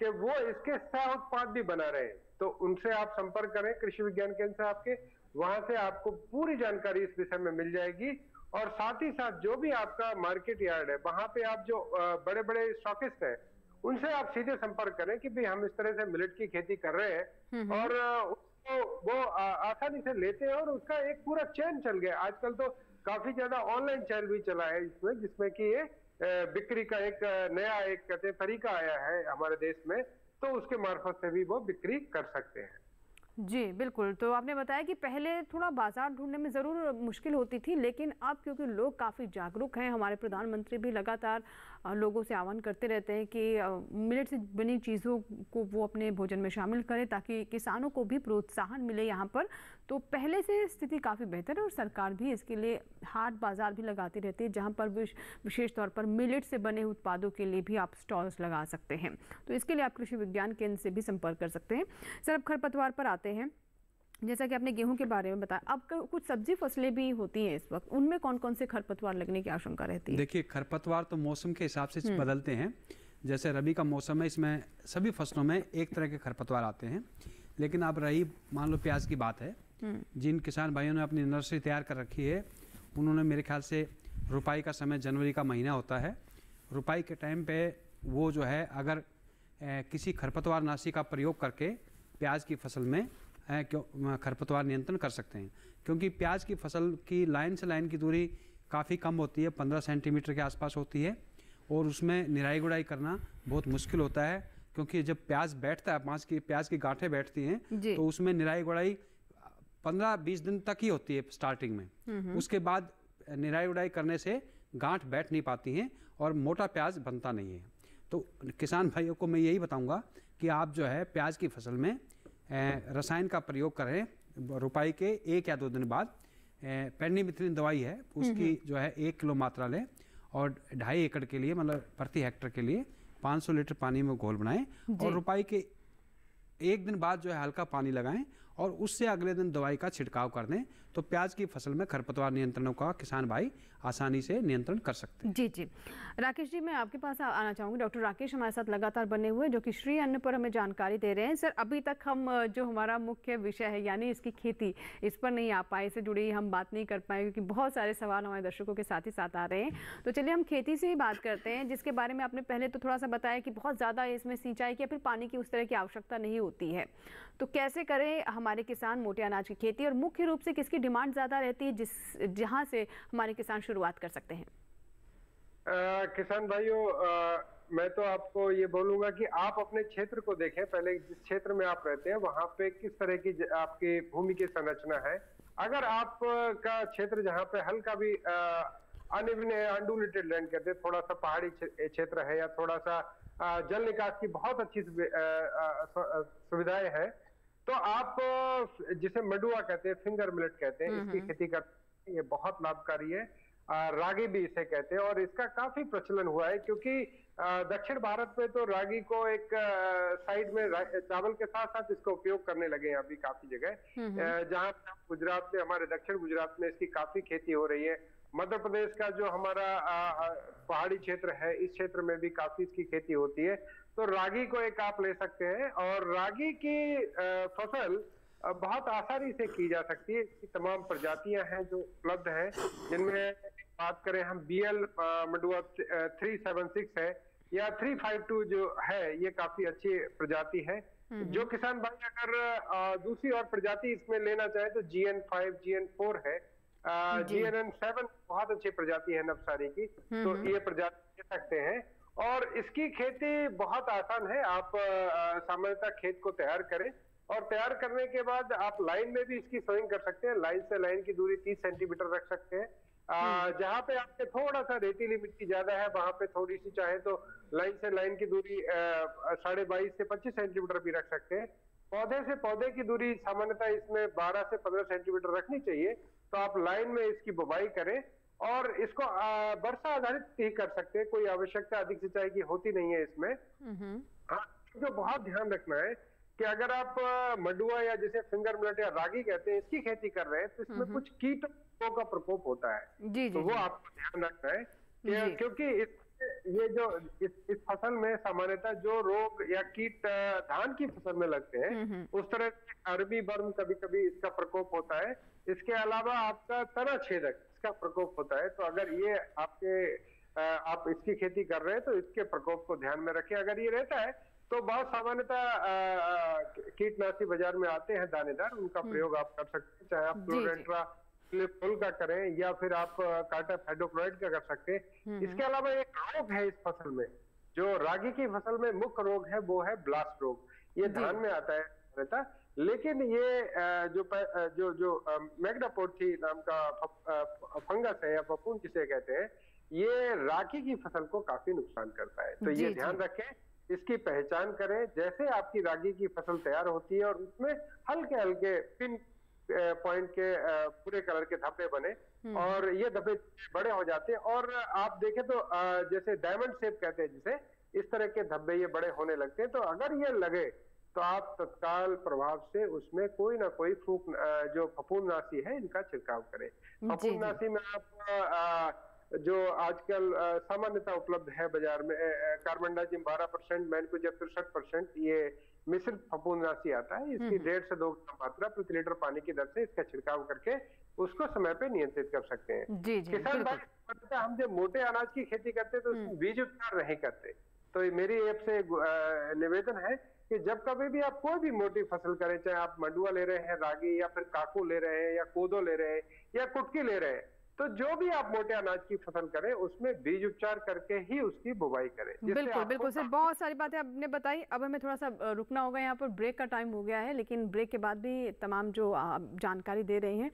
कि वो इसके सह उत्पाद भी बना रहे हैं। तो उनसे आप संपर्क करें, कृषि विज्ञान केंद्र से आपके, वहां से आपको पूरी जानकारी इस विषय में मिल जाएगी। और साथ ही साथ जो भी आपका मार्केट यार्ड है, वहां पे आप जो बड़े बड़े स्टॉकिस्ट हैं, उनसे आप सीधे संपर्क करें कि भाई हम इस तरह से मिलेट की खेती कर रहे हैं, और वो आसानी से लेते हैं और उसका एक पूरा चैन चल गया। आजकल तो काफी ज्यादा ऑनलाइन चैनल भी चला है इसमें, जिसमें कि ये बिक्री का एक नया एक कहते हैं तरीका आया है हमारे देश में, तो उसके मार्फत से भी वो बिक्री कर सकते हैं। जी बिल्कुल। तो आपने बताया कि पहले थोड़ा बाजार ढूंढने में ज़रूर मुश्किल होती थी, लेकिन अब क्योंकि लोग काफ़ी जागरूक हैं, हमारे प्रधानमंत्री भी लगातार लोगों से आह्वान करते रहते हैं कि मिलेट से बनी चीज़ों को वो अपने भोजन में शामिल करें ताकि किसानों को भी प्रोत्साहन मिले यहाँ पर। तो पहले से स्थिति काफ़ी बेहतर है और सरकार भी इसके लिए हाट बाज़ार भी लगाती रहती है, जहाँ पर विशेष तौर पर मिलेट से बने उत्पादों के लिए भी आप स्टॉल्स लगा सकते हैं। तो इसके लिए आप कृषि विज्ञान केंद्र से भी संपर्क कर सकते हैं। सर, अब खरपतवार पर आते हैं। जैसा कि आपने गेहूं के बारे में बताया, अब कुछ सब्जी फसलें भी होती हैं इस वक्त, उनमें कौन कौन से खरपतवार लगने की आशंका रहती है? देखिए, खरपतवार तो मौसम के हिसाब से बदलते हैं। जैसे रबी का मौसम है, इसमें सभी फसलों में एक तरह के खरपतवार आते हैं। लेकिन अब रही मान लो प्याज की बात है, जिन किसान भाइयों ने अपनी नर्सरी तैयार कर रखी है, उन्होंने मेरे ख्याल से रुपाई का समय जनवरी का महीना होता है, रुपाई के टाइम पे वो जो है अगर किसी खरपतवार नाशी का प्रयोग करके प्याज की फसल में खरपतवार नियंत्रण कर सकते हैं। क्योंकि प्याज की फसल की लाइन से लाइन की दूरी काफ़ी कम होती है, 15 सेंटीमीटर के आसपास होती है, और उसमें निराई गुड़ाई करना बहुत मुश्किल होता है। क्योंकि जब प्याज बैठता है, प्याज की गांठें बैठती हैं, तो उसमें निराई गुड़ाई 15-20 दिन तक ही होती है स्टार्टिंग में। उसके बाद निराई गुड़ाई करने से गांठ बैठ नहीं पाती हैं और मोटा प्याज बनता नहीं है। तो किसान भाइयों को मैं यही बताऊंगा कि आप जो है प्याज की फसल में रसायन का प्रयोग करें। रुपाई के 1 या 2 दिन बाद पेंडिमिथलिन दवाई है, उसकी जो है 1 किलो मात्रा लें और 2.5 एकड़ के लिए, मतलब प्रति हेक्टर के लिए 500 लीटर पानी में घोल बनाएं और रुपाई के 1 दिन बाद जो है हल्का पानी लगाएं और उससे अगले दिन दवाई का छिड़काव कर दें। तो प्याज की फसल में खरपतवार नियंत्रणों का किसान भाई आसानी से नियंत्रण कर सकते हैं। जी जी। राकेश जी, मैं आपके पास आना चाहूँगी। डॉक्टर राकेश हमारे साथ लगातार बने हुए, जो कि श्री अन्न पर हमें जानकारी दे रहे हैं। सर, अभी तक हम जो हमारा मुख्य विषय है यानी इसकी खेती, इस पर नहीं आ पाए, इससे जुड़ी हम बात नहीं कर पाए क्योंकि बहुत सारे सवाल हमारे दर्शकों के साथ ही साथ आ रहे हैं। तो चलिए हम खेती से ही बात करते हैं, जिसके बारे में आपने पहले तो थोड़ा सा बताया कि बहुत ज़्यादा इसमें सिंचाई की या फिर पानी की उस तरह की आवश्यकता नहीं होती है। तो कैसे करें हमारे किसान मोटे अनाज की खेती, और मुख्य रूप से किसकी डिमांड ज़्यादा रहती है जहाँ से हमारे किसान शुरुआत कर सकते हैं? किसान भाइयों, मैं तो आपको ये बोलूंगा कि आप अपने क्षेत्र को देखें पहले, जिस क्षेत्र में आप रहते हैं वहां पे किस तरह की आपकी भूमि की संरचना है। अगर आपका क्षेत्र जहाँ पे हल्का भी अनइवन है, अनडुलेटेड लैंड कहते हैं, थोड़ा सा पहाड़ी क्षेत्र है या थोड़ा सा जल निकास की बहुत अच्छी सुविधाएं हैं, तो आप जिसे मडुआ कहते हैं, फिंगर मिलेट कहते हैं, इसकी खेती करते हैं। ये बहुत लाभकारी है। रागी भी इसे कहते हैं और इसका काफी प्रचलन हुआ है, क्योंकि दक्षिण भारत में तो रागी को एक साइड में चावल के साथ साथ इसका उपयोग करने लगे हैं अभी काफी जगह। जहां गुजरात में, हमारे दक्षिण गुजरात में इसकी काफी खेती हो रही है। मध्य प्रदेश का जो हमारा पहाड़ी क्षेत्र है, इस क्षेत्र में भी काफी इसकी खेती होती है। तो रागी को एक आप ले सकते हैं, और रागी की फसल बहुत आसानी से की जा सकती है। इसकी तमाम प्रजातियां हैं जो उपलब्ध हैं, जिनमें बात करें हम BL मडुआ 376 है या 352 जो है, ये काफी अच्छी प्रजाति है। जो किसान भाई अगर दूसरी और प्रजाति इसमें लेना चाहे तो GN5, GN4 है, GNN7 बहुत अच्छी प्रजाति है नवसारी की, तो ये प्रजाति ले सकते हैं। और इसकी खेती बहुत आसान है। आप सामान्यतः खेत को तैयार करें और तैयार करने के बाद आप लाइन में भी इसकी सोइंग कर सकते हैं। लाइन से लाइन की दूरी 30 सेंटीमीटर रख सकते हैं। जहां पे आपके थोड़ा सा रेतीली मिट्टी ज्यादा है, वहां पे थोड़ी सी चाहे तो लाइन से लाइन की दूरी 22.5 से 25 सेंटीमीटर भी रख सकते हैं। पौधे से पौधे की दूरी सामान्यतः इसमें 12 से 15 सेंटीमीटर रखनी चाहिए। तो आप लाइन में इसकी बुवाई करें और इसको वर्षा आधारित ही कर सकते हैं, कोई आवश्यकता अधिक सिंचाई की होती नहीं है इसमें। हाँ, जो बहुत ध्यान रखना है कि अगर आप मंडुआ या जैसे फिंगर मिलेट या रागी कहते हैं इसकी खेती कर रहे हैं तो इसमें कुछ कीटों का प्रकोप होता है, तो वो आपको ध्यान रखना है क्योंकि ये जो इस फसल में सामान्यतः जो रोग या कीट धान की फसल में लगते हैं उस तरह से अरबी बर्म कभी कभी इसका प्रकोप होता है। इसके अलावा आपका तना छेदक इसका प्रकोप होता है। तो अगर ये आप इसकी खेती कर रहे हैं तो इसके प्रकोप को ध्यान में रखें। अगर ये रहता है तो बहुत सामान्यतः कीटनाशी बाजार में आते हैं दानेदार, उनका प्रयोग आप कर सकते हैं, चाहे आप क्लोरेंट्रा फुल का करें या फिर आप कार्टाप हाइड्रोक्लोराइड का कर सकते हैं। इसके अलावा एक रोग है इस फसल में, जो रागी की फसल में मुख्य रोग है वो है ब्लास्ट रोग। ये धान में आता है, लेकिन ये जो मैग्नापोर्थी नाम का फंगस है या फफूंद जिसे कहते हैं, ये रागी की फसल को काफी नुकसान करता है। तो ये ध्यान रखें, इसकी पहचान करें। जैसे आपकी रागी की फसल तैयार होती है और उसमें हल्के हल्के पिन पॉइंट के पूरे कलर के धब्बे बने और ये धब्बे बड़े हो जाते हैं और आप देखें तो जैसे डायमंड शेप कहते हैं जिसे, इस तरह के धब्बे ये बड़े होने लगते हैं। तो अगर ये लगे तो आप तत्काल प्रभाव से उसमें कोई ना कोई जो फफूंदनाशी है इनका छिड़काव करें। फफूंदनाशी में आप जो आजकल सामान्यतः उपलब्ध है बाजार में, कार्बनडाजिम 12%, मैनकोजेब 63%, ये मिश्रित फफूंदनाशी आता है। इसकी 1.5 से 2 ग्राम मात्रा प्रति लीटर पानी की दर से इसका छिड़काव करके उसको समय पे नियंत्रित कर सकते हैं। किसान भाई, हम जब मोटे अनाज की खेती करते हैं तो उसमें बीज उपचार नहीं करते। तो मेरी आपसे निवेदन है कि जब कभी भी आप कोई भी मोटी फसल करें, चाहे आप मंडुआ ले रहे हैं, रागी या फिर काकू ले रहे हैं या कोदो ले रहे हैं या कुटकी ले रहे हैं, तो जो भी आप मोटे अनाज की फसल करें उसमें बीज उपचार करके ही उसकी बुवाई करें। बिल्कुल बिल्कुल सर, बहुत सारी बातें आपने बताई। अब हमें थोड़ा सा रुकना होगा, यहाँ पर ब्रेक का टाइम हो गया है, लेकिन ब्रेक के बाद भी तमाम जो जानकारी दे रहे हैं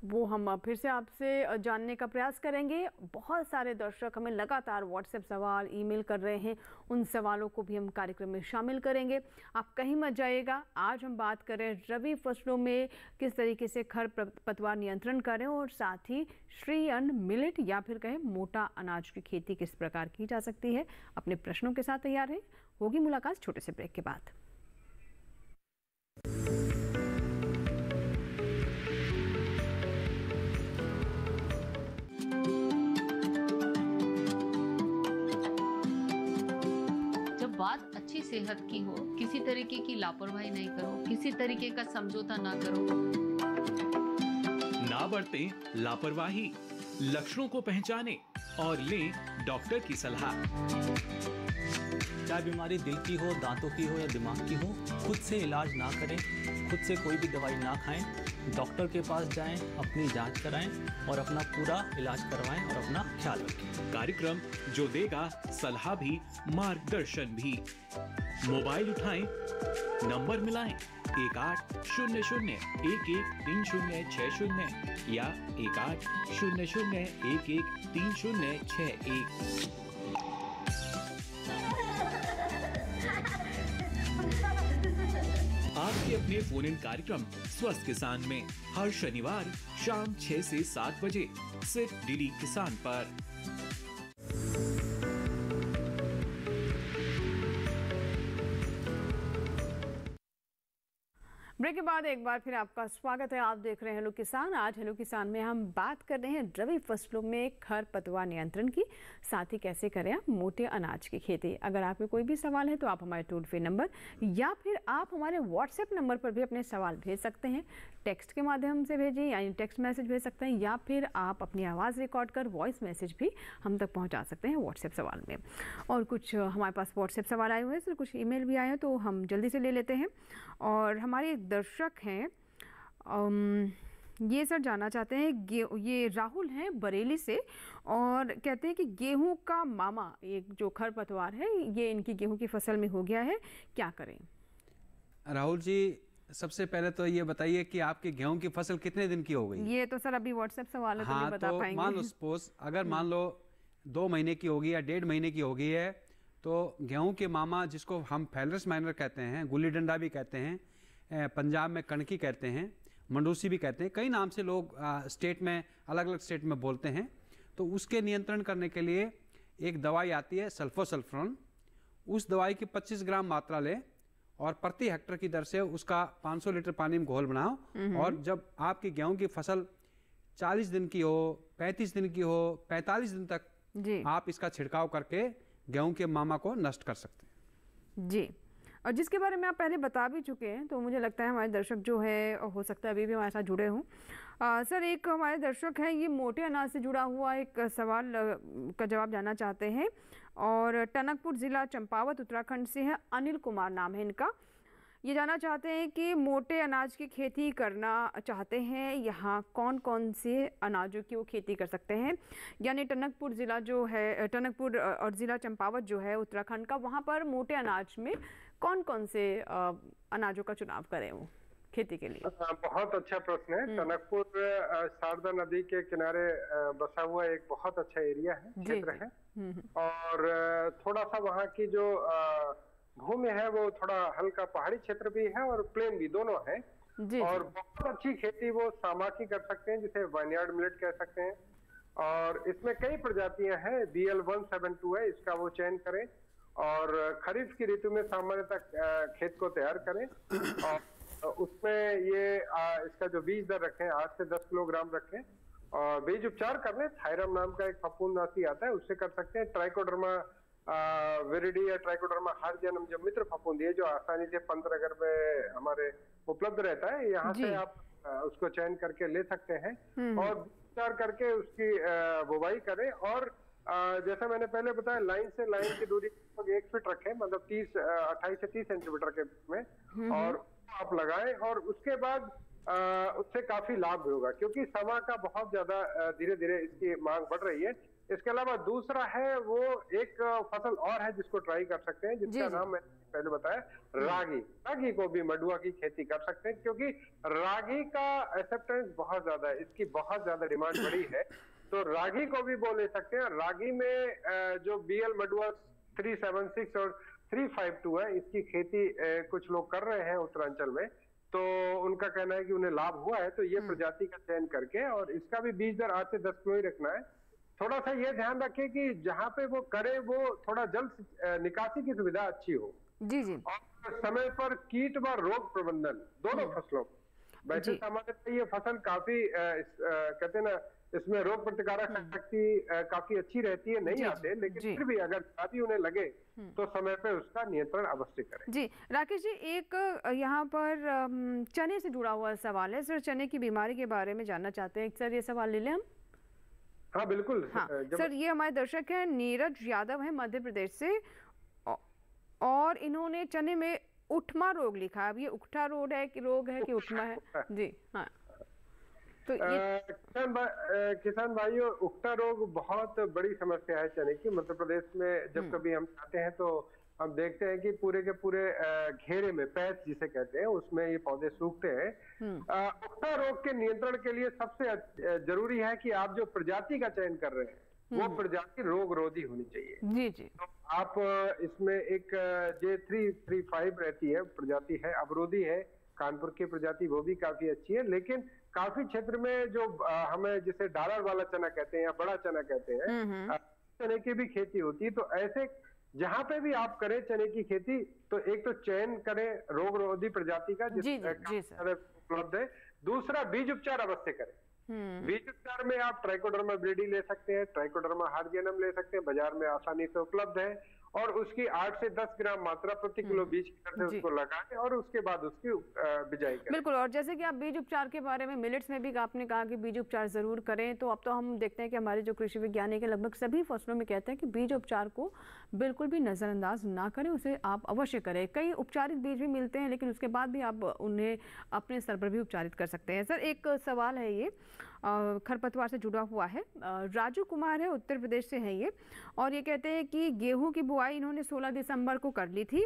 वो हम फिर से आपसे जानने का प्रयास करेंगे। बहुत सारे दर्शक हमें लगातार व्हाट्सएप सवाल, ईमेल कर रहे हैं, उन सवालों को भी हम कार्यक्रम में शामिल करेंगे। आप कहीं मत जाइएगा। आज हम बात करें रबी फसलों में किस तरीके से खरपतवार नियंत्रण करें और साथ ही श्री अन्न मिलेट या फिर कहें मोटा अनाज की खेती किस प्रकार की जा सकती है। अपने प्रश्नों के साथ तैयार है। होगी मुलाकात छोटे से ब्रेक के बाद। बात अच्छी सेहत की हो, किसी तरीके की लापरवाही नहीं करो, किसी तरीके का समझौता ना करो। ना बरतें लापरवाही, लक्षणों को पहचानें और लें डॉक्टर की सलाह। चाहे बीमारी दिल की हो, दांतों की हो या दिमाग की हो, खुद से इलाज ना करें, खुद से कोई भी दवाई ना खाएं, डॉक्टर के पास जाएं, अपनी जांच कराएं और अपना पूरा इलाज करवाएं और अपना ख्याल रखें। कार्यक्रम जो देगा सलाह भी, मार्गदर्शन भी। मोबाइल उठाएं, नंबर मिलाएं 1800113060 या 1800113061। आपके अपने फोन इन कार्यक्रम स्वस्थ किसान में हर शनिवार शाम 6 से 7 बजे सिर्फ डीडी किसान पर। ब्रेक के बाद एक बार फिर आपका स्वागत है। आप देख रहे हैं हेलो किसान। आज हेलो किसान में हम बात कर रहे हैं रबी फसलों में खरपतवार नियंत्रण की, साथ ही कैसे करें आप मोटे अनाज की खेती। अगर आपके कोई भी सवाल है तो आप हमारे टोल फ्री नंबर या फिर आप हमारे व्हाट्सएप नंबर पर भी अपने सवाल भेज सकते हैं। टेक्स्ट के माध्यम से भेजिए, यानी टेक्स्ट मैसेज भेज सकते हैं, या फिर आप अपनी आवाज़ रिकॉर्ड कर वॉइस मैसेज भी हम तक पहुंचा सकते हैं व्हाट्सएप सवाल में। और कुछ हमारे पास व्हाट्सएप सवाल आए हुए हैं, सर कुछ ईमेल भी आए हैं तो हम जल्दी से ले लेते हैं। और हमारे एक दर्शक हैं, ये सर जानना चाहते हैं, ये राहुल हैं बरेली से, और कहते हैं कि गेहूं का मामा, एक जो खरपतवार है, ये इनकी गेहूं की फसल में हो गया है, क्या करें? राहुल जी, सबसे पहले तो ये बताइए कि आपकी गेहूं की फसल कितने दिन की हो गई? ये तो सर अभी व्हाट्सएप सवाल है, तो नहीं बता पाएंगे। मान लो सपोज अगर मान लो 2 महीने की होगी या 1.5 महीने की हो गई है, तो गेहूं के मामा, जिसको हम फैलरस माइनर कहते हैं, गुल्ली डंडा भी कहते हैं, पंजाब में कणकी कहते हैं, मंडूसी भी कहते हैं, कई नाम से लोग स्टेट में अलग अलग स्टेट में बोलते हैं। तो उसके नियंत्रण करने के लिए एक दवाई आती है सल्फोसल्फोन। उस दवाई की 25 ग्राम मात्रा ले और प्रति हेक्टर की दर से उसका 500 लीटर पानी में घोल बनाओ, और जब आपकी गेहूं की फसल 40 दिन की हो, 35 दिन की हो, 45 दिन तक आप इसका छिड़काव करके गेहूं के मामा को नष्ट कर सकते हैं। जी, और जिसके बारे में आप पहले बता भी चुके हैं, तो मुझे लगता है हमारे दर्शक जो है हो सकता है अभी भी हमारे साथ जुड़े हों। सर, एक हमारे दर्शक हैं, ये मोटे अनाज से जुड़ा हुआ एक सवाल का जवाब जानना चाहते हैं, और टनकपुर ज़िला चंपावत उत्तराखंड से है, अनिल कुमार नाम है इनका। ये जानना चाहते हैं कि मोटे अनाज की खेती करना चाहते हैं, यहाँ कौन कौन से अनाजों की वो खेती कर सकते हैं। यानी टनकपुर ज़िला जो है, टनकपुर और ज़िला चंपावत जो है उत्तराखंड का, वहाँ पर मोटे अनाज में कौन कौन से अनाजों का चुनाव करें वो खेती के लिए? बहुत अच्छा प्रश्न है। टनकपुर शारदा नदी के किनारे बसा हुआ एक बहुत अच्छा एरिया है, क्षेत्र है, और थोड़ा सा वहाँ की जो भूमि है वो थोड़ा हल्का पहाड़ी क्षेत्र भी है और प्लेन भी, दोनों है। और बहुत अच्छी खेती वो सामा की कर सकते हैं, जिसे वाइनयार्ड मिलेट कह सकते हैं, और इसमें कई प्रजातियां हैं। BL 172 है, इसका वो चयन करें, और खरीफ की ऋतु में सामान्यतः खेत को तैयार करें, और उसमें ये इसका जो बीज दर रखें 8 से 10 किलोग्राम रखें, और बीज उपचार कर लें। थायरम नाम का एक फफूंदनाशी आता है, उससे कर सकते हैं। ट्राइकोडर्मा विरिडी या ट्राइकोडर्मा हार्जियनम जो मित्र फफूंदी है, जो आसानी से पंतनगर में हमारे उपलब्ध रहता है, यहाँ से आप उसको चयन करके ले सकते हैं, और उपचार करके उसकी बुवाई करें। और जैसा मैंने पहले बताया, लाइन से लाइन की दूरी 1 फीट रखें, मतलब 28 से 30 सेंटीमीटर के में, और आप लगाएं, और उसके बाद उससे काफी लाभ होगा, क्योंकि समा का बहुत ज्यादा धीरे धीरे इसकी मांग बढ़ रही है। इसके अलावा दूसरा है, वो एक फसल और है जिसको ट्राई कर सकते हैं, जिसका नाम मैंने पहले बताया, रागी। रागी को भी मडुआ की खेती कर सकते हैं, क्योंकि रागी का एक्सेप्टेंस बहुत ज्यादा है, इसकी बहुत ज्यादा डिमांड बढ़ी है, तो रागी को भी वो ले सकते हैं। रागी में जो BL मडुआ 376 और 352 है, इसकी खेती कुछ लोग कर रहे हैं उत्तरांचल में, तो उनका कहना है कि उन्हें लाभ हुआ है, तो ये प्रजाति का चयन करके, और इसका भी बीज दर 8 से 10 किलो ही रखना है। थोड़ा सा ये ध्यान रखें कि जहाँ पे वो करे वो थोड़ा जल्द निकासी की सुविधा अच्छी हो। जी जी। और समय पर कीट व रोग प्रबंधन दोनों फसलों। वैसे सामान्यतः ये फसल काफी कहते हैं ना, इसमें रोग प्रतिकारक शक्ति काफी अच्छी रहती है, नहीं आते, लेकिन फिर भी अगर अभी उन्हें लगे तो समय पे उसका नियंत्रण अवश्य करें। जी राकेश जी, एक यहाँ पर चने से जुड़ा हुआ सवाल है सर, चने की बीमारी के बारे में जानना चाहते हैं सर, ये सवाल ले लें हम? हाँ बिल्कुल। हाँ सर, ये हमारे दर्शक हैं, नीरज यादव है मध्य प्रदेश से, और इन्होंने चने में उठमा रोग लिखा है। अब ये उठा रोग है कि रोग है कि उठमा है? जी हाँ, तो ये किसान भाइयों, उकटा रोग बहुत बड़ी समस्या है चने की। मध्य प्रदेश में जब कभी हम जाते हैं तो हम देखते हैं कि पूरे के पूरे घेरे में, पैच जिसे कहते हैं, उसमें ये पौधे सूखते हैं। उकटा रोग के नियंत्रण के लिए सबसे जरूरी है कि आप जो प्रजाति का चयन कर रहे हैं वो प्रजाति रोग रोधी होनी चाहिए। जी जी। तो आप इसमें एक J335 रहती है, प्रजाति है, अवरोधी है, कानपुर की प्रजाति, वो भी काफी अच्छी है। लेकिन काफी क्षेत्र में जो हमें जिसे डालर वाला चना कहते हैं या बड़ा चना कहते हैं, चने की भी खेती होती है। तो ऐसे जहां पे भी आप करें चने की खेती, तो एक तो चयन करें रोग रोधी प्रजाति का जिसमें उपलब्ध है। दूसरा, बीज उपचार अवश्य करें। बीज उपचार में आप ट्राइकोडर्मा विरिडी ले सकते हैं, ट्राइकोडर्मा हार्जियनम ले सकते हैं, बाजार में आसानी से उपलब्ध है, और उसकी 8 से 10 ग्राम मात्रा प्रति किलो बीज की तरह से उसको लगाएं, और उसके बाद उसकी बिजाई करें। बिल्कुल। और जैसे कि आप बीज उपचार के बारे में, मिलेट्स में भी आपने कहा कि बीज उपचार जरूर करें, तो अब तो हम देखते हैं कि हमारे जो कृषि वैज्ञानिक है लगभग सभी फसलों में कहते हैं कि बीज उपचार को बिल्कुल भी नज़रअंदाज ना करें, उसे आप अवश्य करें। कई उपचारित बीज भी मिलते हैं, लेकिन उसके बाद भी आप उन्हें अपने स्तर पर भी उपचारित कर सकते हैं। सर, एक सवाल है, ये खरपतवार से जुड़ा हुआ है, राजू कुमार है, उत्तर प्रदेश से है ये, और ये कहते हैं कि गेहूं की बुआई इन्होंने 16 दिसंबर को कर ली थी,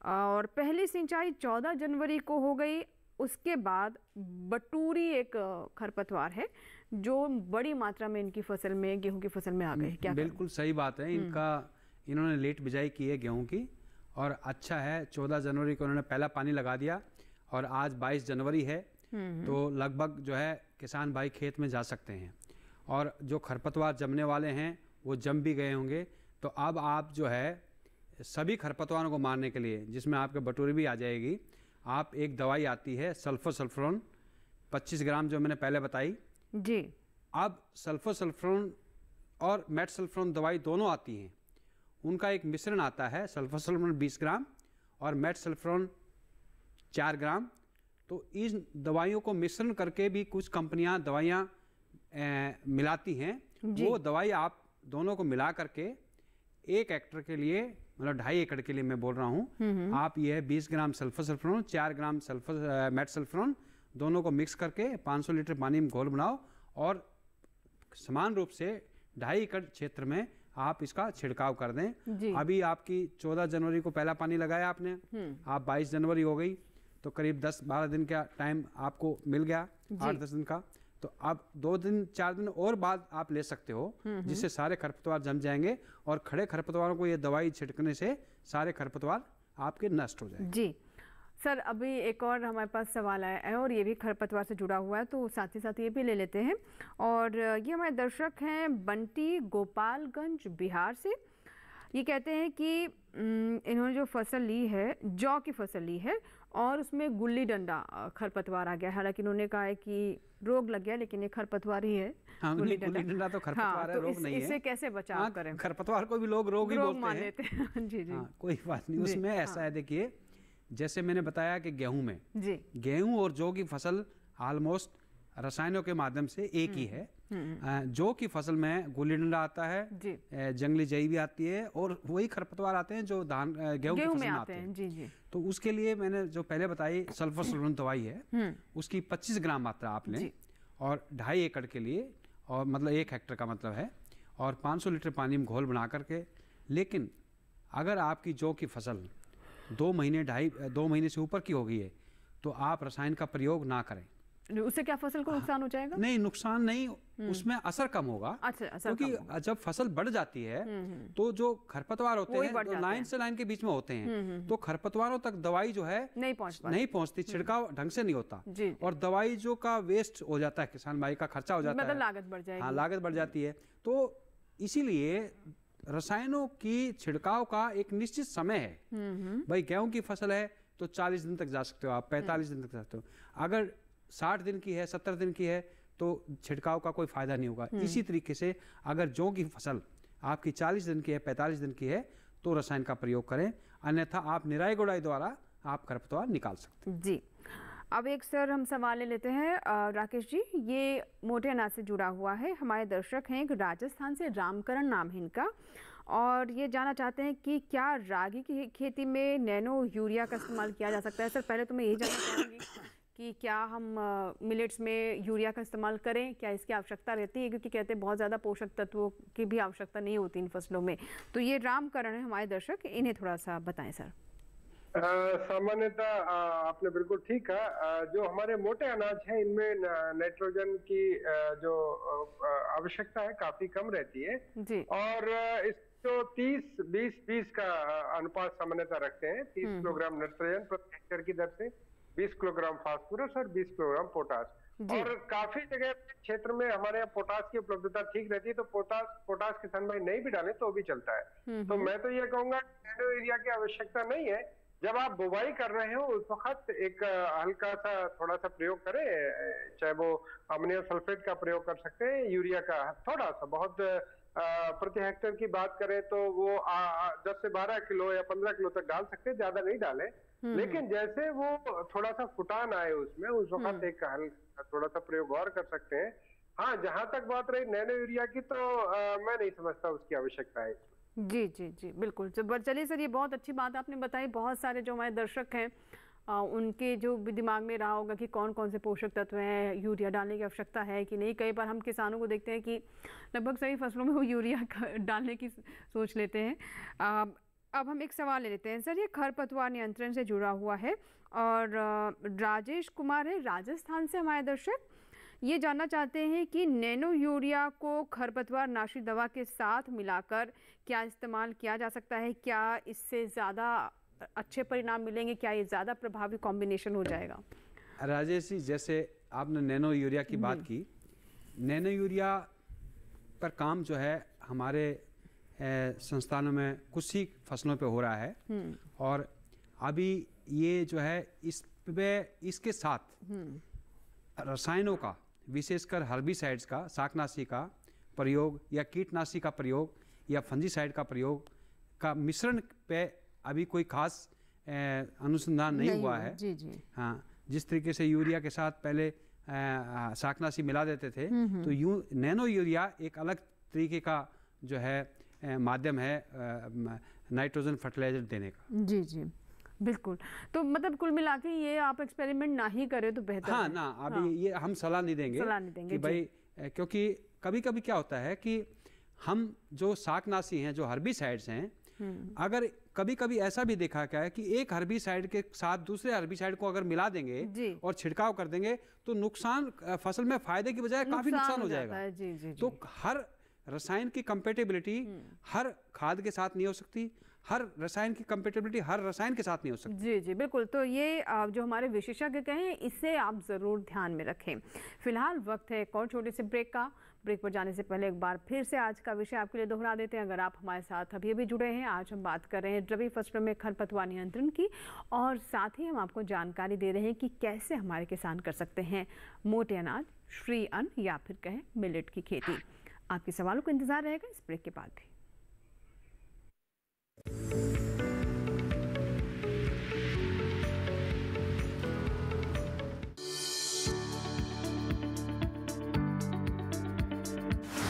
और पहली सिंचाई 14 जनवरी को हो गई। उसके बाद बटूरी एक खरपतवार है जो बड़ी मात्रा में इनकी फसल में, गेहूं की फसल में आ गए। क्या बिल्कुल सही बात है, इन्होंने लेट बिजाई की है गेहूं की, और अच्छा है 14 जनवरी को उन्होंने पहला पानी लगा दिया, और आज 22 जनवरी है, तो लगभग जो है किसान भाई खेत में जा सकते हैं। और जो खरपतवार जमने वाले हैं वो जम भी गए होंगे। तो अब आप जो है सभी खरपतवारों को मारने के लिए, जिसमें आपके बटोरी भी आ जाएगी, आप एक दवाई आती है सल्फर सल्फ्रोन 25 ग्राम जो मैंने पहले बताई जी। अब सल्फर सल्फ्रोन और मेट सल्फ्रोन दवाई दोनों आती हैं, उनका एक मिश्रण आता है, सल्फर सल्फ्रोन 20 ग्राम और मेट सल्फ्रोन 4 ग्राम। तो इन दवाइयों को मिश्रण करके भी कुछ कंपनियां दवाइयां मिलाती हैं। वो दवाई आप दोनों को मिला करके 1 हेक्टेयर के लिए, मतलब 2.5 एकड़ के लिए मैं बोल रहा हूँ, आप ये 20 ग्राम सल्फर सल्फ्रोन 4 ग्राम सल्फर मेट सल्फ्रोन दोनों को मिक्स करके 500 लीटर पानी में घोल बनाओ और समान रूप से 2.5 एकड़ क्षेत्र में आप इसका छिड़काव कर दें। अभी आपकी 14 जनवरी को पहला पानी लगाया आपने, आप 22 जनवरी हो गई, तो करीब 10-12 दिन का टाइम आपको मिल गया, 8-10 दिन का। तो आप 2 दिन 4 दिन और बाद आप ले सकते हो, जिससे सारे खरपतवार जम जाएंगे और खड़े खरपतवारों को ये दवाई छिड़कने से सारे खरपतवार आपके नष्ट हो जाएंगे। जी सर, अभी एक और हमारे पास सवाल आया है और ये भी खरपतवार से जुड़ा हुआ है, तो साथ ही साथ ये भी ले लेते हैं। और ये हमारे दर्शक हैं बंटी गोपालगंज बिहार से। ये कहते हैं कि इन्होंने जो फसल ली है, जौ की फसल ली है और उसमें गुल्ली डंडा खरपतवार आ गया। हालांकि इन्होंने कहा है कि रोग लग गया, लेकिन ये खरपतवार ही है। हाँ, गुल्ली डंडा तो खरपतवार है, रोग नहीं है। इससे कैसे बचाव करें? खरपतवार को भी लोग रोग ही बोलते हैं। जी जी, कोई बात नहीं। उसमें ऐसा है, देखिए जैसे मैंने बताया कि गेहूं में गेहूं और जौ की फसल ऑलमोस्ट रसायनों के माध्यम से एक ही है। जौ की फसल में गुल्ली डंडा आता है, जंगली जई भी आती है और वही खरपतवार आते हैं जो धान गेहूं की फसल में आते हैं। जी जी। तो उसके लिए मैंने जो पहले बताई सल्फर सल्फ्रोन दवाई है, उसकी 25 ग्राम मात्रा आप लें और 2.5 एकड़ के लिए, और मतलब 1 हेक्टेयर का मतलब है, और 500 लीटर पानी में घोल बना करके। लेकिन अगर आपकी जौ की फसल 2 महीने से ऊपर की हो गई है तो आप रसायन का प्रयोग ना करें। उससे क्या फसल को नुकसान हो जाएगा? नहीं, नुकसान नहीं, उसमें असर कम होगा। अच्छा, क्योंकि जब फसल बढ़ जाती है तो जो खरपतवार होते हैं तो लाइन से लाइन के बीच में होते हैं, तो खरपतवारों तक दवाई जो है नहीं पहुंचती, छिड़काव ढंग से नहीं होता और दवाई जो का वेस्ट हो जाता है, किसान भाई का खर्चा हो जाता है, लागत बढ़ जाएगी। हाँ, लागत बढ़ जाती है। तो इसीलिए रसायनों की छिड़काव का एक निश्चित समय है। भाई गेहूं की फसल है तो 40 दिन तक जा सकते हो आप, 45 दिन तक जा सकते हो। अगर 60 दिन की है, 70 दिन की है तो छिड़काव का कोई फायदा नहीं होगा। इसी तरीके से अगर जौ की फसल आपकी 40 दिन की है, 45 दिन की है तो रसायन का प्रयोग करें, अन्यथा आप निराई गुड़ाई द्वारा आप खरपतवार निकाल सकते हैं। जी, अब एक सर हम सवाल ले लेते हैं राकेश जी। ये मोटे अनाज से जुड़ा हुआ है, हमारे दर्शक हैं एक राजस्थान से, रामकरण नाम है इनका, और ये जानना चाहते हैं कि क्या रागी की खेती में नैनो यूरिया का इस्तेमाल किया जा सकता है? सर पहले तो मैं यही जानना चाहूँगी कि क्या हम मिलेट्स में यूरिया का इस्तेमाल करें, क्या इसकी आवश्यकता रहती है? क्योंकि कहते हैं बहुत ज़्यादा पोषक तत्वों की भी आवश्यकता नहीं होती इन फसलों में। तो ये रामकरण है हमारे दर्शक, इन्हें थोड़ा सा बताएं सर। सामान्यतः आपने बिल्कुल ठीक कहा। जो हमारे मोटे अनाज हैं इनमें नाइट्रोजन की जो आवश्यकता है काफी कम रहती है जी। और इस जो 30-20-20 का अनुपात सामान्यतः रखते हैं। 30 किलोग्राम नाइट्रोजन प्रति हेक्टेयर की दर से 20 किलोग्राम फास्फोरस और 20 किलोग्राम पोटास। और काफी जगह क्षेत्र में हमारे यहाँ पोटास की उपलब्धता ठीक रहती है, तो पोटास किसान भाई नहीं भी डाले तो भी चलता है। तो मैं तो ये कहूंगा नैनो यूरिया की आवश्यकता नहीं है। जब आप बुवाई कर रहे हो उस वक्त एक हल्का सा थोड़ा सा प्रयोग करें, चाहे वो अमोनियम सल्फेट का प्रयोग कर सकते हैं, यूरिया का थोड़ा सा, बहुत प्रति हेक्टेयर की बात करें तो वो 10 से 12 किलो या 15 किलो तक डाल सकते हैं, ज्यादा नहीं डालें। लेकिन जैसे वो थोड़ा सा फुटान आए उसमें, उस वक्त एक थोड़ा सा प्रयोग और कर सकते हैं। हाँ, जहां तक बात रही नैनो यूरिया की, तो मैं नहीं समझता उसकी आवश्यकता है। जी जी जी, बिल्कुल। चलिए सर, ये बहुत अच्छी बात आपने बताई। बहुत सारे जो हमारे दर्शक हैं उनके जो भी दिमाग में रहा होगा कि कौन कौन से पोषक तत्व हैं, यूरिया डालने की आवश्यकता है कि नहीं। कई बार हम किसानों को देखते हैं कि लगभग सभी फसलों में वो यूरिया डालने की सोच लेते हैं। अब हम एक सवाल ले लेते हैं सर, ये खरपतवार नियंत्रण से जुड़ा हुआ है और राजेश कुमार है राजस्थान से हमारे दर्शक। ये जानना चाहते हैं कि नैनो यूरिया को खरपतवार नाशी दवा के साथ मिलाकर क्या इस्तेमाल किया जा सकता है? क्या इससे ज़्यादा अच्छे परिणाम मिलेंगे? क्या ये ज़्यादा प्रभावी कॉम्बिनेशन हो जाएगा? राजेश जी, जैसे आपने नैनो यूरिया की बात की, नैनो यूरिया पर काम जो है हमारे संस्थानों में कुछ ही फसलों पे हो रहा है और अभी ये जो है इसके साथ रसायनों का, विशेषकर हर्बिसाइड्स का, शाकनाशी का प्रयोग या कीटनाशी का प्रयोग या फंजीसाइड का प्रयोग का मिश्रण पे अभी कोई खास अनुसंधान नहीं हुआ है। जी जी। हाँ, जिस तरीके से यूरिया के साथ पहले शाकनाशी मिला देते थे, तो नैनो यूरिया एक अलग तरीके का जो है माध्यम है नाइट्रोजन फर्टिलाइजर देने का। जी जी बिल्कुल। तो मतलब कुल मिला के ये आप एक्सपेरिमेंट ना ही करें तो बेहतर हाँ है। ना, अभी ये हम सलाह नहीं देंगे कि भाई, क्योंकि कभी कभी क्या होता है कि हम जो शाकनाशी हैं, जो हर्बिसाइड्स हैं, अगर कभी कभी ऐसा भी देखा गया है कि एक हर्बिसाइड के साथ दूसरे हर्बिसाइड को अगर मिला देंगे और छिड़काव कर देंगे तो नुकसान, फसल में फायदे की बजाय काफी नुकसान हो जाएगा। जी, जी, जी। तो हर रसायन की कंपेटेबिलिटी हर खाद के साथ नहीं हो सकती, हर रसायन की कंपेटेबिलिटी हर रसायन के साथ नहीं हो सकती। जी जी बिल्कुल। तो ये जो हमारे विशेषज्ञ कहें, इसे आप ज़रूर ध्यान में रखें। फिलहाल वक्त है एक और छोटे से ब्रेक का। ब्रेक पर जाने से पहले एक बार फिर से आज का विषय आपके लिए दोहरा देते हैं, अगर आप हमारे साथ अभी अभी जुड़े हैं। आज हम बात कर रहे हैं रबी फसलों में खरपतवार नियंत्रण की, और साथ ही हम आपको जानकारी दे रहे हैं कि कैसे हमारे किसान कर सकते हैं मोटे अनाज, श्री अन्न या फिर कहें मिलेट की खेती। आपके सवालों का इंतजार रहेगा इस ब्रेक के बाद भी।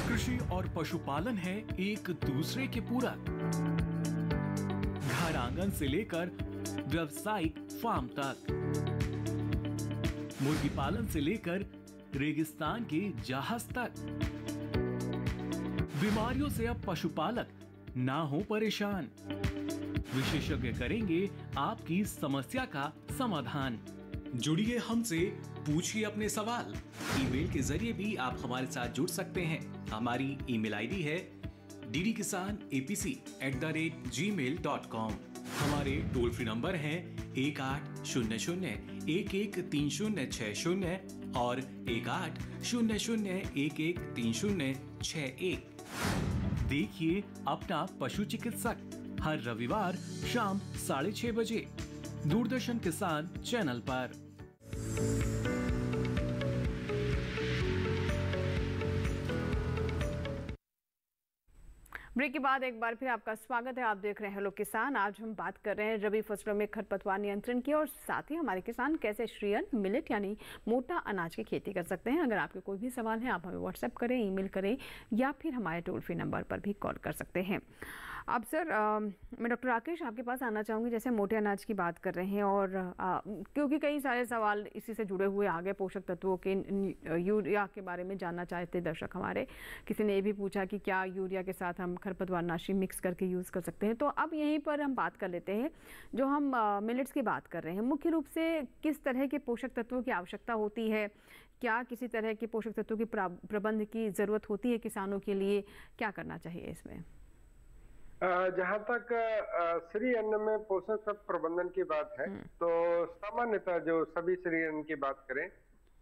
कृषि और पशुपालन है एक दूसरे के पूरक। घर आंगन से लेकर व्यावसायिक फार्म तक, मुर्गी पालन से लेकर रेगिस्तान के जहाज तक, बीमारियों से अब पशुपालक ना हो परेशान। विशेषज्ञ करेंगे आपकी समस्या का समाधान। जुड़िए हमसे, पूछिए अपने सवाल। ईमेल के जरिए भी आप हमारे साथ जुड़ सकते हैं। हमारी ईमेल आईडी है ddkisanapc@gmail.com। हमारे टोल फ्री नंबर हैं 1800-113060 और 1800-113061। देखिए अपना पशु चिकित्सक हर रविवार शाम 6:30 बजे दूरदर्शन किसान चैनल पर। ब्रेक के बाद एक बार फिर आपका स्वागत है। आप देख रहे हैं हेलो किसान। आज हम बात कर रहे हैं रबी फसलों में खरपतवार नियंत्रण की, और साथ ही हमारे किसान कैसे श्री अन्न, मिलेट यानी मोटा अनाज की खेती कर सकते हैं। अगर आपके कोई भी सवाल है आप हमें व्हाट्सएप करें, ईमेल करें या फिर हमारे टोल फ्री नंबर पर भी कॉल कर सकते हैं। अब सर मैं डॉक्टर राकेश आपके पास आना चाहूँगी। जैसे मोटे अनाज की बात कर रहे हैं और क्योंकि कई सारे सवाल इसी से जुड़े हुए आगे, पोषक तत्वों के यूरिया के बारे में जानना चाहते दर्शक हमारे। किसी ने ये भी पूछा कि क्या यूरिया के साथ हम खरपतवारनाशी मिक्स करके यूज़ कर सकते हैं। तो अब यहीं पर हम बात कर लेते हैं, जो हम मिलेट्स की बात कर रहे हैं, मुख्य रूप से किस तरह के पोषक तत्वों की आवश्यकता होती है, क्या किसी तरह के पोषक तत्वों की प्रबंध की ज़रूरत होती है किसानों के लिए, क्या करना चाहिए इसमें? जहाँ तक श्री अन्न में पोषक तत्व प्रबंधन की बात है, तो सामान्यतः जो सभी श्री अन्न की बात करें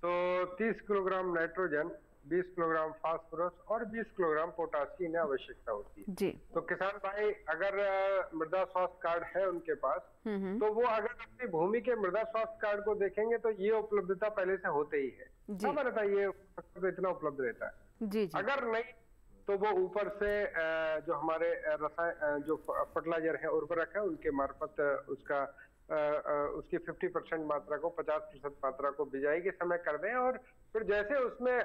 तो 30 किलोग्राम नाइट्रोजन, 20 किलोग्राम फास्फोरस और 20 किलोग्राम पोटाश की इन्हें आवश्यकता होती है। जी। तो किसान भाई अगर मृदा स्वास्थ्य कार्ड है उनके पास, तो वो अगर अपनी भूमि के मृदा स्वास्थ्य कार्ड को देखेंगे तो ये उपलब्धता पहले से होते ही है। सामान्यतः ये इतना उपलब्ध रहता है। जी। अगर नहीं तो वो ऊपर से जो हमारे रसायन जो फर्टिलाइजर है, उर्वरक है, उनके मार्फत उसकी 50% मात्रा को 50% मात्रा को बिजाई के समय कर दें, और फिर जैसे उसमें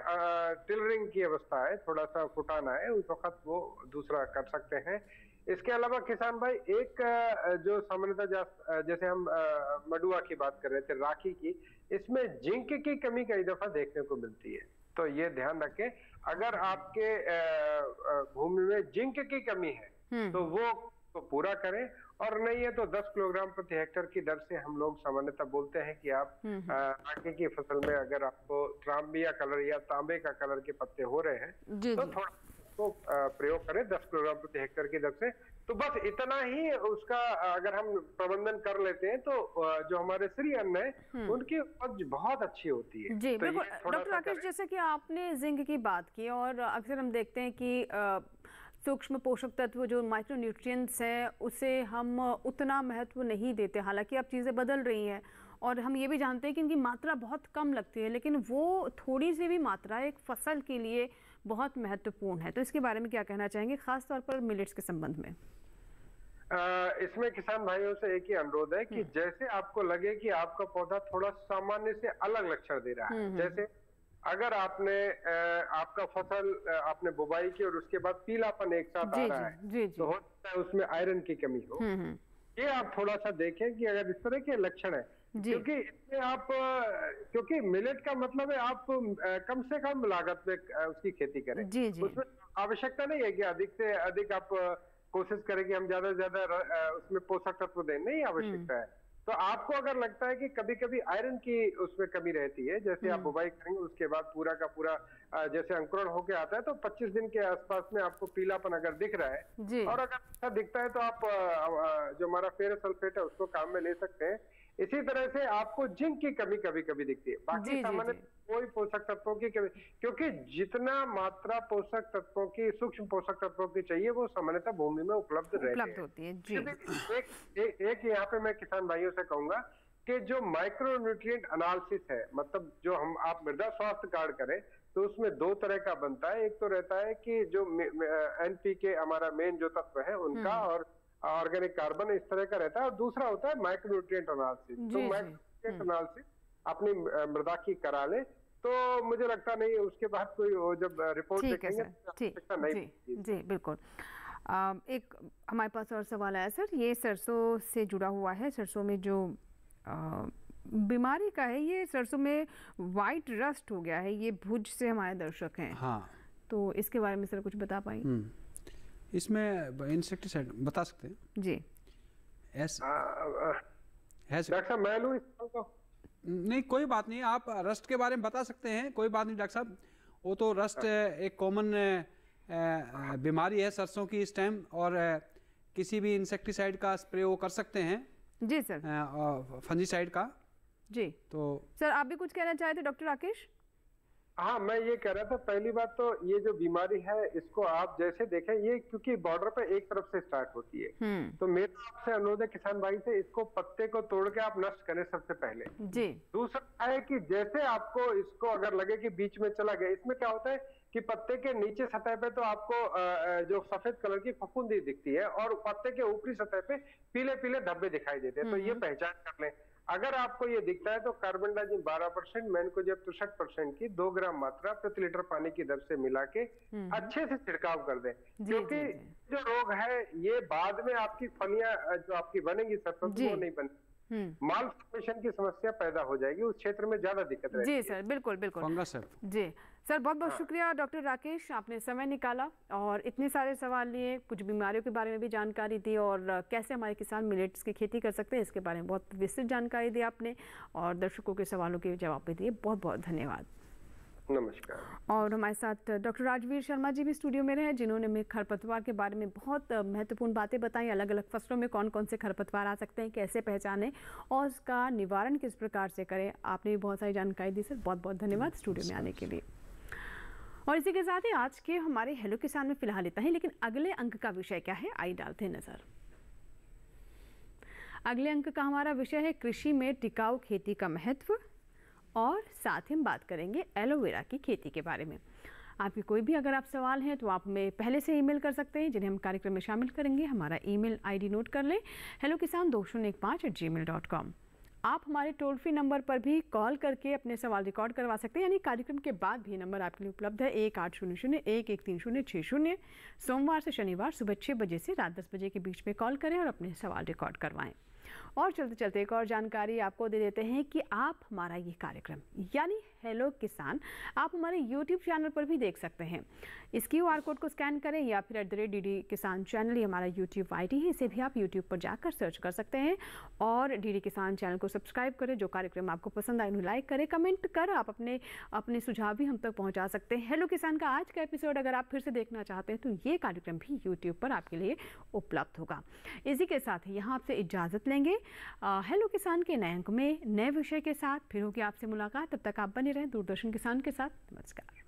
टिलरिंग की अवस्था है, थोड़ा सा फुटाना है, उस वक्त वो दूसरा कर सकते हैं। इसके अलावा किसान भाई एक जो सामान्यतः जैसे हम मडुआ की बात कर रहे थे, राखी की, इसमें जिंक की कमी कई दफा देखने को मिलती है। तो ये ध्यान रखें, अगर आपके भूमि में जिंक की कमी है तो वो तो पूरा करें, और नहीं है तो 10 किलोग्राम प्रति हेक्टेयर की दर से हम लोग सामान्यतः बोलते हैं कि आप आगे की फसल में अगर आपको ट्राम्बिया कलर या तांबे का कलर के पत्ते हो रहे हैं तो थोड़ा उसको प्रयोग करें 10 किलोग्राम प्रति हेक्टेयर की दर से। तो बस इतना ही उसका अगर हम प्रबंधन कर लेते हैं तो जो हमारे श्री अन्न है उनकी उपज बहुत अच्छी होती है। जी तो बिल्कुल डॉक्टर राकेश, जैसे कि आपने जिंक की बात की और अक्सर हम देखते हैं कि सूक्ष्म पोषक तत्व जो माइक्रो न्यूट्रिएंट्स है उसे हम उतना महत्व नहीं देते, हालांकि अब चीज़ें बदल रही हैं और हम ये भी जानते हैं कि इनकी मात्रा बहुत कम लगती है, लेकिन वो थोड़ी सी भी मात्रा एक फसल के लिए बहुत महत्वपूर्ण है। तो इसके बारे में क्या कहना चाहेंगे, खास तौर पर मिलेट्स के संबंध में? इसमें किसान भाइयों से एक ही अनुरोध है कि जैसे आपको लगे कि आपका पौधा थोड़ा सामान्य से अलग लक्षण दे रहा है, जैसे अगर आपने आपका फसल आपने बुवाई की और उसके बाद पीलापन एक साथ आ रहा है तो हो सकता है उसमें आयरन की कमी हो। ये आप थोड़ा सा देखें कि अगर इस तरह के लक्षण है, क्योंकि इसमें आप क्योंकि मिलेट का मतलब है आप कम से कम लागत में उसकी खेती करें। उसमें आवश्यकता नहीं है कि अधिक से अधिक आप कोशिश करें कि हम ज्यादा से ज्यादा उसमें पोषक तत्व दें, नहीं आवश्यकता है। तो आपको अगर लगता है कि कभी कभी आयरन की उसमें कमी रहती है, जैसे आप बुवाई करेंगे उसके बाद पूरा का पूरा जैसे अंकुरण होके आता है तो 25 दिन के आसपास में आपको पीलापन अगर दिख रहा है और अगर ऐसा दिखता है तो आप जो हमारा फेरस सल्फेट है उसको काम में ले सकते हैं। इसी तरह से आपको जिंक की कमी कभी कभी दिखती है, बाकी सामान्य कोई पोषक तत्वों की कमी, क्योंकि जितना मात्रा पोषक तत्वों की सूक्ष्म पोषक तत्वों की चाहिए वो सामान्यतः भूमि में उपलब्ध रहती है। एक यहाँ पे मैं किसान भाइयों से कहूंगा कि जो माइक्रो न्यूट्रिएंट एनालिसिस है, मतलब जो हम आप मृदा स्वास्थ्य कार्ड करें तो उसमें दो तरह का बनता है। एक तो रहता है कि जो एनपीके हमारा मेन जो तत्व है उनका और ऑर्गेनिक कार्बन इस तरह का रहता है, और दूसरा होता है माइक्रोन्यूट्रिएंट एनालिसिस। तो माइक्रोन्यूट्रिएंट एनालिसिस अपनी मृदा की करा ले तो मुझे लगता नहीं उसके बाद कोई जब रिपोर्ट देखेंगे नहीं। जी बिल्कुल। एक हमारे पास और सवाल आया सर, ये सरसों से जुड़ा हुआ है। सरसों में जो बीमारी का है, ये सरसों में वाइट रस्ट हो गया है, ये भुज से हमारे दर्शक हैं। हाँ, तो इसके बारे में सर कुछ बता पाएंगे? इसमें इंसेक्टिसाइड बता सकते हैं जी? डॉक्टर साहब मैं लूं इसको? नहीं कोई बात नहीं, आप रस्ट के बारे में बता सकते हैं, कोई बात नहीं डॉक्टर साहब। वो तो रस्ट एक कॉमन बीमारी है सरसों की इस टाइम, और किसी भी इंसेक्टिसाइड का स्प्रे वो कर सकते हैं। जी सर। फंजीसाइड का। जी तो सर आप भी कुछ कहना चाहे थे डॉक्टर राकेश? हाँ, मैं ये कह रहा था, पहली बात तो ये जो बीमारी है इसको आप जैसे देखें, ये क्योंकि बॉर्डर पे एक तरफ से स्टार्ट होती है, तो मेरा आपसे अनुरोध है किसान भाई से, इसको पत्ते को तोड़ के आप नष्ट करें सबसे पहले। जी। दूसरा है कि जैसे आपको इसको अगर लगे कि बीच में चला गया, इसमें क्या होता है कि पत्ते के नीचे सतह पे तो आपको जो सफेद कलर की फफूंदी दिखती है और पत्ते के ऊपरी सतह पे पीले पीले धब्बे दिखाई देते हैं। तो ये पहचान कर लें। अगर आपको ये दिखता है तो कार्बनडाजिम 12%, मैनकोजेब 63% की 2 ग्राम मात्रा प्रति लीटर पानी की दर से मिला के अच्छे से छिड़काव कर दें, क्योंकि जो रोग है ये बाद में आपकी फलियां जो आपकी बनेगी सरसों वो नहीं बनेगी, माल फॉर्मेशन की समस्या पैदा हो जाएगी, उस क्षेत्र में ज्यादा दिक्कत रहेगी। जी सर, बिल्कुल बिल्कुल। फंगस है। जी सर, बहुत बहुत शुक्रिया डॉक्टर राकेश, आपने समय निकाला और इतने सारे सवाल लिए, कुछ बीमारियों के बारे में भी जानकारी दी और कैसे हमारे किसान मिलेट्स की खेती कर सकते हैं इसके बारे में बहुत विस्तृत जानकारी दी आपने, और दर्शकों के सवालों के जवाब भी दिए। बहुत बहुत धन्यवाद। नमस्कार। और हमारे साथ डॉक्टर राजवीर शर्मा जी भी स्टूडियो में रहे, जिन्होंने हमें खरपतवार के बारे में बहुत महत्वपूर्ण बातें बताई, अलग अलग फसलों में कौन कौन से खरपतवार आ सकते हैं, कैसे पहचानें और उसका निवारण किस प्रकार से करें। आपने भी बहुत सारी जानकारी दी सर, बहुत बहुत धन्यवाद स्टूडियो में आने के लिए। और इसी के साथ ही आज के हमारे हेलो किसान में फिलहाल इतना ही, लेकिन अगले अंक का विषय क्या है आइए डालते हैं नजर। अगले अंक का हमारा विषय है कृषि में टिकाऊ खेती का महत्व, और साथ ही हम बात करेंगे एलोवेरा की खेती के बारे में। आपके कोई भी अगर आप सवाल हैं तो आप हमें पहले से ईमेल कर सकते हैं, जिन्हें हम कार्यक्रम में शामिल करेंगे। हमारा ईमेल आईडी नोट कर लें, hellokisan2015@gmail.com। आप हमारे टोल फ्री नंबर पर भी कॉल करके अपने सवाल रिकॉर्ड करवा सकते हैं, यानी कार्यक्रम के बाद भी नंबर आपके लिए उपलब्ध है 1800-113060। सोमवार से शनिवार सुबह 6 बजे से रात 10 बजे के बीच में कॉल करें और अपने सवाल रिकॉर्ड करवाएं। और चलते चलते एक और जानकारी आपको दे देते हैं कि आप हमारा ये कार्यक्रम यानी हेलो किसान आप हमारे यूट्यूब चैनल पर भी देख सकते हैं। इस QR कोड को स्कैन करें या फिर @DD किसान चैनल, ये हमारा यूट्यूब ID है, इसे भी आप यूट्यूब पर जाकर सर्च कर सकते हैं। और DD किसान चैनल को सब्सक्राइब करें। जो कार्यक्रम आपको पसंद आए उन्हें लाइक करें, कमेंट कर आप अपने सुझाव भी हम तक पहुँचा सकते हैं। हेलो किसान का आज का एपिसोड अगर आप फिर से देखना चाहते हैं तो ये कार्यक्रम भी यूट्यूब पर आपके लिए उपलब्ध होगा। इसी के साथ ही यहाँ आपसे इजाज़त लेंगे। हेलो किसान के नए अंक में नए विषय के साथ फिर होगी आपसे मुलाकात। तब तक आप बने रहें दूरदर्शन किसान के साथ। नमस्कार।